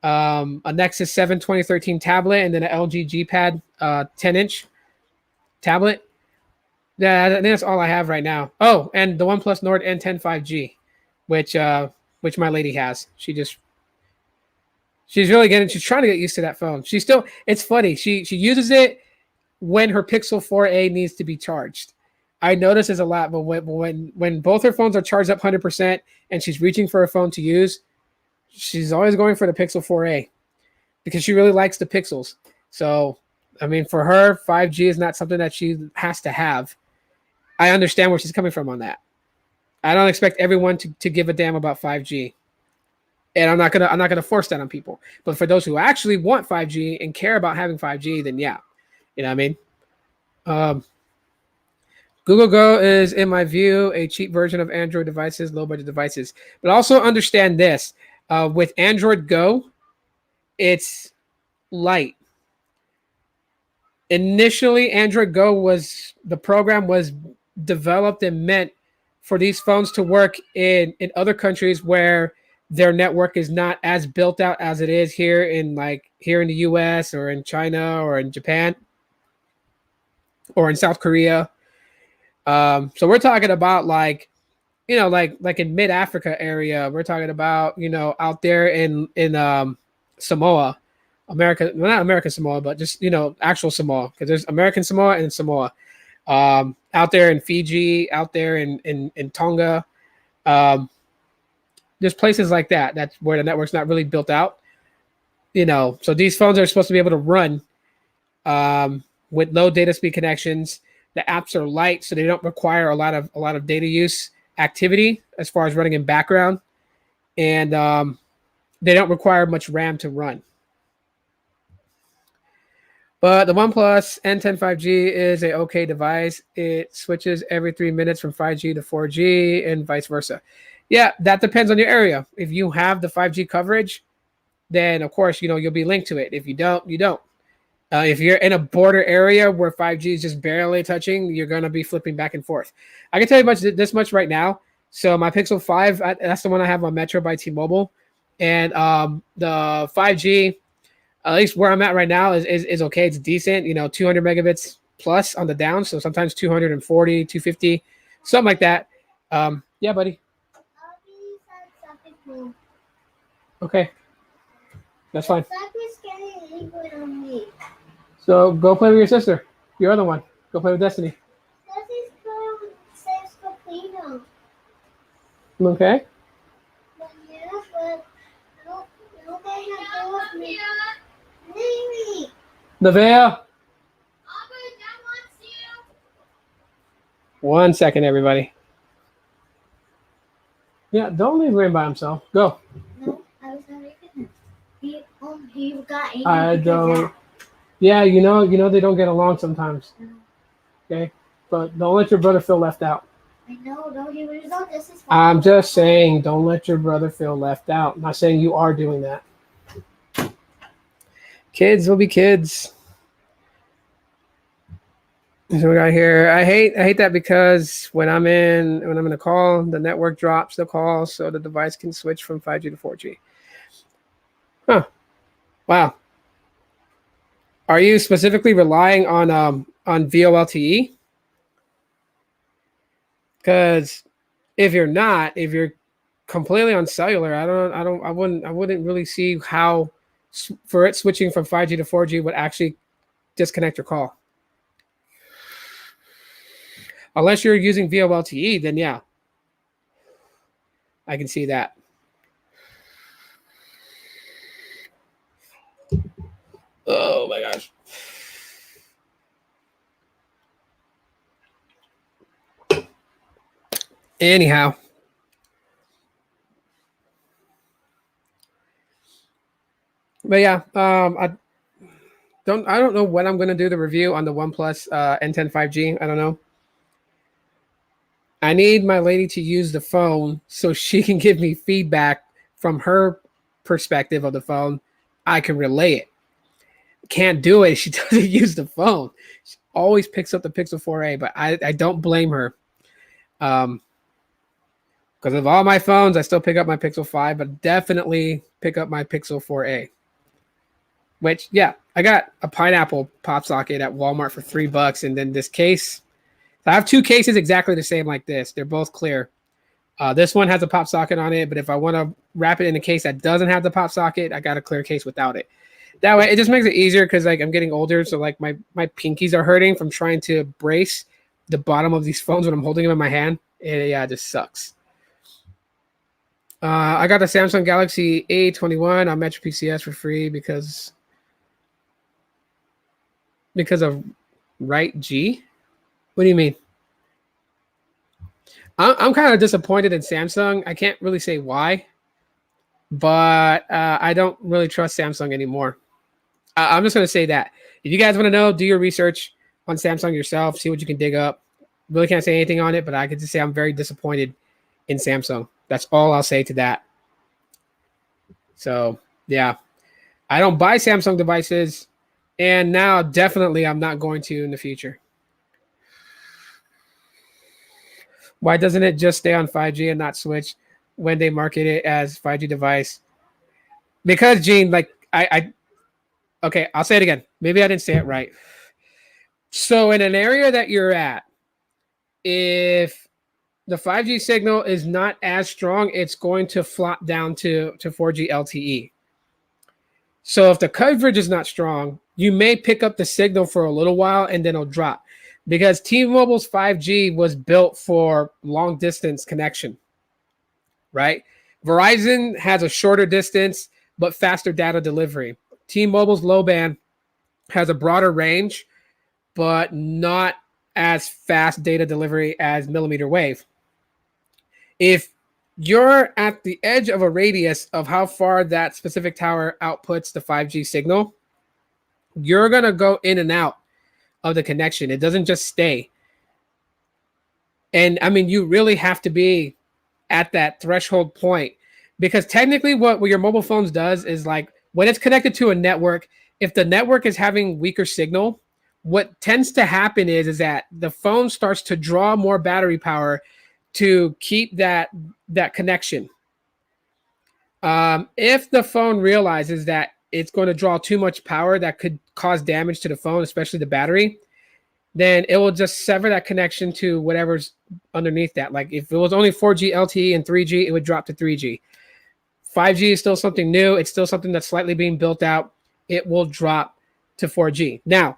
a Nexus 7 2013 tablet, and then an LG G Pad 10-inch tablet. Yeah, I think that's all I have right now. Oh, and the OnePlus Nord N10 5G, which my lady has. She's really she's trying to get used to that phone. It's funny. She uses it when her Pixel 4a needs to be charged. I notice this a lot, but when both her phones are charged up 100% and she's reaching for a phone to use, she's always going for the Pixel 4a because she really likes the Pixels. So, I mean, for her, 5G is not something that she has to have. I understand where she's coming from on that. I don't expect everyone to give a damn about 5G. And I'm not gonna force that on people. But for those who actually want 5G and care about having 5G, then yeah. You know what I mean? Google Go is, in my view, a cheap version of Android devices, low budget devices. But also understand this. With Android Go, it's light. Initially, Android Go the program was developed and meant for these phones to work in other countries where their network is not as built out as it is here in the US or in China or in Japan or in South Korea. So we're talking about like in mid Africa area. We're talking about, out there in Samoa, America, well, not American Samoa, but just, actual Samoa, because there's American Samoa and Samoa. Out there in Fiji, out there in Tonga. There's places like that. That's where the network's not really built out. So these phones are supposed to be able to run with low data speed connections. The apps are light, so they don't require a lot of data use activity as far as running in background, and they don't require much RAM to run. But the OnePlus N10 5G is a okay device. It switches every 3 minutes from 5G to 4G and vice versa. Yeah, that depends on your area. If you have the 5G coverage, then of course, you'll be linked to it. If you don't, you don't. If you're in a border area where 5G is just barely touching, you're going to be flipping back and forth. I can tell you this much right now. So my Pixel 5, that's the one I have on Metro by T-Mobile. And the 5G, at least where I'm at right now, is okay. It's decent, 200 megabits plus on the down. So sometimes 240, 250, something like that. Yeah, buddy. Okay. That's fine. So go play with your sister, your other one. Go play with Destiny. Okay. Nevaeh. 1 second, everybody. Yeah, don't leave Rain by himself. Go. No, I was not even. He got angry. I don't. Yeah, they don't get along sometimes. Okay, but don't let your brother feel left out. I know, no, he was on this. I'm just saying, don't let your brother feel left out. I'm not saying you are doing that. Kids will be kids. So we got here. I hate that because when I'm in a call, the network drops the call, so the device can switch from 5G to 4G. Huh. Wow. Are you specifically relying on VoLTE? Because if you're completely on cellular, I wouldn't really see how for it switching from 5G to 4G would actually disconnect your call. Unless you're using VoLTE, then yeah, I can see that. Oh my gosh. Anyhow. But yeah, I don't know when I'm gonna do the review on the OnePlus N10 5G. I don't know. I need my lady to use the phone so she can give me feedback from her perspective of the phone. I can relay it. Can't do it. She doesn't use the phone. She always picks up the Pixel 4a, but I don't blame her. Because of all my phones, I still pick up my Pixel 5, but definitely pick up my Pixel 4a. Which, yeah, I got a pineapple pop socket at Walmart for $3, and then this case. I have two cases exactly the same like this. They're both clear. This one has a pop socket on it, but if I want to wrap it in a case that doesn't have the pop socket, I got a clear case without it. That way, it just makes it easier because like I'm getting older, so like my pinkies are hurting from trying to brace the bottom of these phones when I'm holding them in my hand. It just sucks. I got the Samsung Galaxy A21 on Metro PCS for free because of Right G. What do you mean? I'm kind of disappointed in Samsung. I can't really say why, but I don't really trust Samsung anymore. I'm just going to say that. If you guys want to know, do your research on Samsung yourself. See what you can dig up. Really can't say anything on it, but I can just say I'm very disappointed in Samsung. That's all I'll say to that. So, yeah. I don't buy Samsung devices, and now definitely I'm not going to in the future. Why doesn't it just stay on 5G and not switch when they market it as 5G device? Because, Gene, like, okay, I'll say it again. Maybe I didn't say it right. So in an area that you're at, if the 5G signal is not as strong, it's going to flop down to 4G LTE. So if the coverage is not strong, you may pick up the signal for a little while and then it'll drop. Because T-Mobile's 5G was built for long distance connection, right? Verizon has a shorter distance but faster data delivery. T-Mobile's low band has a broader range but not as fast data delivery as millimeter wave. If you're at the edge of a radius of how far that specific tower outputs the 5G signal, you're going to go in and out of the connection. It doesn't just stay. And I mean, you really have to be at that threshold point because technically what your mobile phones does is like when it's connected to a network, if the network is having weaker signal, what tends to happen is that the phone starts to draw more battery power to keep that connection. If the phone realizes that it's going to draw too much power that could cause damage to the phone, especially the battery, then it will just sever that connection to whatever's underneath that. Like if it was only 4G LTE and 3G, it would drop to 3G. 5G is still something new. It's still something that's slightly being built out. It will drop to 4G. Now,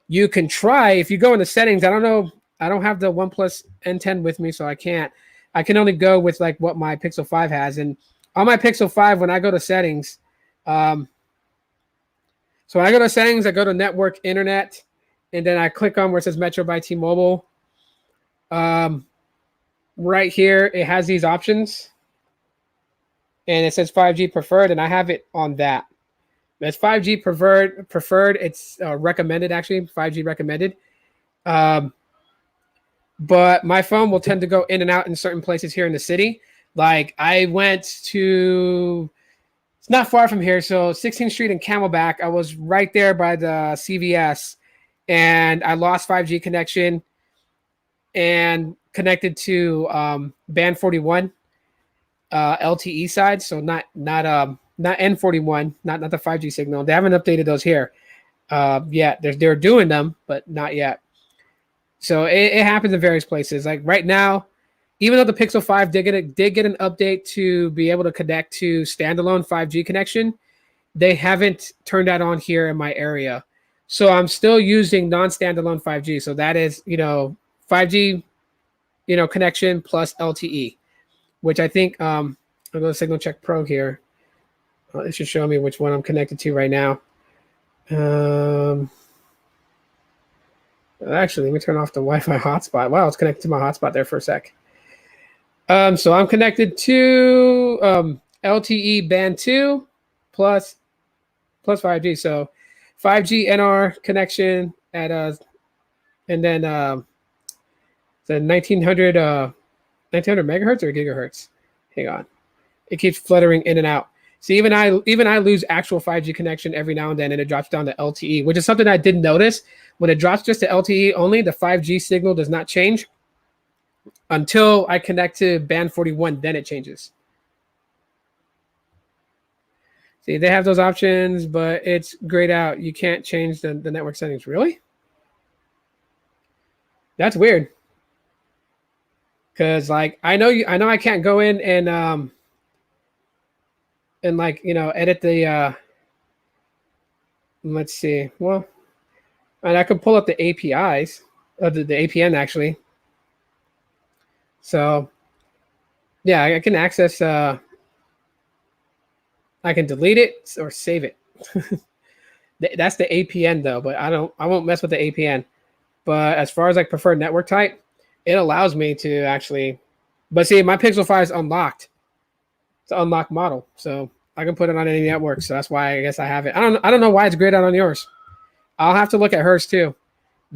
you can try, if you go into settings, I don't know, I don't have the OnePlus N10 with me, so I can't. I can only go with like what my Pixel 5 has. And on my Pixel 5, when I go to settings, so when I go to settings, I go to network internet, and then I click on where it says Metro by T-Mobile. Right here, it has these options. And it says 5G preferred, and I have it on that. It's 5G preferred. It's recommended, actually, 5G recommended. But my phone will tend to go in and out in certain places here in the city. Like I went to, it's not far from here, so 16th Street and Camelback. I was right there by the CVS, and I lost 5G connection and connected to band 41 LTE side, so not N41, not the 5G signal. They haven't updated those here yet. They're doing them, but not yet. So it happens in various places. Like right now, even though the Pixel 5 did get an update to be able to connect to standalone 5G connection, they haven't turned that on here in my area. So I'm still using non-standalone 5G. So that is, 5G, connection plus LTE, which I think, I'll go to Signal Check Pro here. It should show me which one I'm connected to right now. Actually, let me turn off the Wi-Fi hotspot. Wow, it's connected to my hotspot there for a sec. So I'm connected to LTE band 2 plus 5G. So 5G NR connection at and then the 1900 megahertz or gigahertz. Hang on, it keeps fluttering in and out. So even I lose actual 5G connection every now and then, and it drops down to LTE, which is something I didn't notice. When it drops just to LTE only, the 5G signal does not change until I connect to band 41. Then it changes. See, they have those options, but it's grayed out. You can't change the network settings. Really? That's weird. Cause like I know I can't go in and like edit the let's see. Well, and I could pull up the APIs of the APN actually. So yeah, I can access I can delete it or save it. That's the APN though, but I won't mess with the APN. But as far as like preferred network type, it allows me to actually, but see, my Pixel 5 is unlocked. It's an unlocked model, so I can put it on any network. So that's why I guess I have it. I don't know why it's grayed out on yours. I'll have to look at hers too.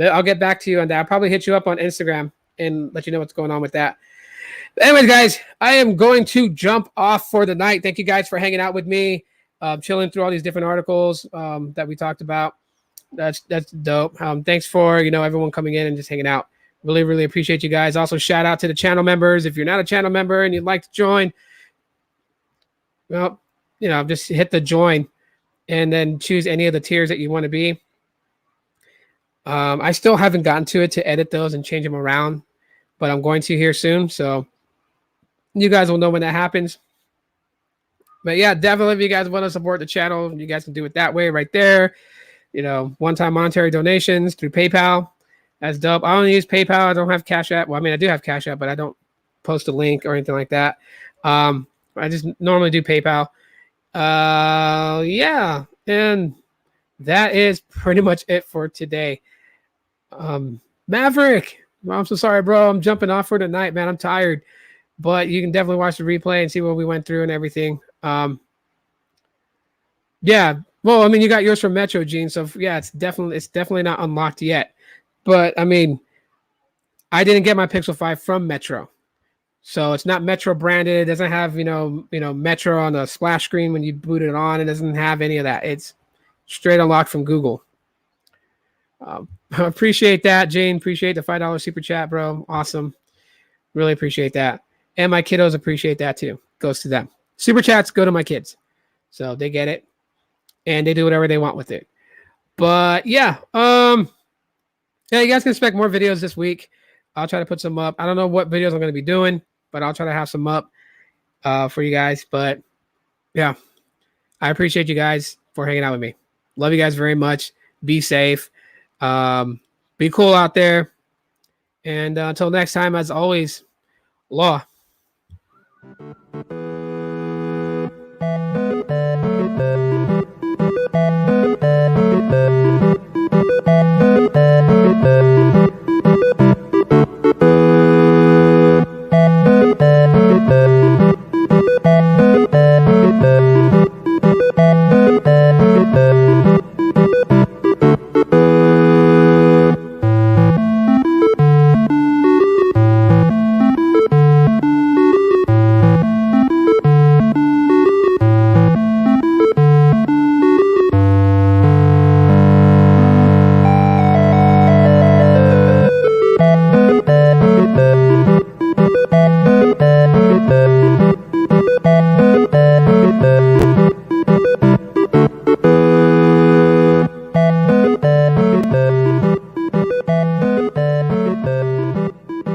I'll get back to you on that. I'll probably hit you up on Instagram and let you know what's going on with that. But anyways, guys, I am going to jump off for the night. Thank you guys for hanging out with me, chilling through all these different articles that we talked about. That's dope. Thanks for everyone coming in and just hanging out. Really, really appreciate you guys. Also, shout out to the channel members. If you're not a channel member and you'd like to join, well, just hit the join and then choose any of the tiers that you want to be. I still haven't gotten to it to edit those and change them around, but I'm going to here soon. So you guys will know when that happens. But yeah, definitely if you guys want to support the channel, you guys can do it that way right there. One-time monetary donations through PayPal. That's dope. I don't use PayPal. I don't have Cash App. Well, I mean, I do have Cash App, but I don't post a link or anything like that. I just normally do PayPal. Yeah. And that is pretty much it for today. Maverick, well, I'm so sorry, bro. I'm jumping off for tonight, man. I'm tired. But you can definitely watch the replay and see what we went through and everything. Yeah. Well, I mean, you got yours from Metro, Gene. So yeah, it's definitely not unlocked yet. But I mean, I didn't get my Pixel 5 from Metro. So it's not Metro branded. It doesn't have, Metro on the splash screen when you boot it on. It doesn't have any of that. It's straight unlocked from Google. Appreciate that, Jane. Appreciate the $5 super chat, bro. Awesome. Really appreciate that. And my kiddos appreciate that too. Goes to them. Super chats go to my kids. So they get it. And they do whatever they want with it. But yeah. Yeah, you guys can expect more videos this week. I'll try to put some up. I don't know what videos I'm going to be doing, but I'll try to have some up for you guys. But yeah, I appreciate you guys for hanging out with me. Love you guys very much. Be safe. Be cool out there. And until next time, as always, law.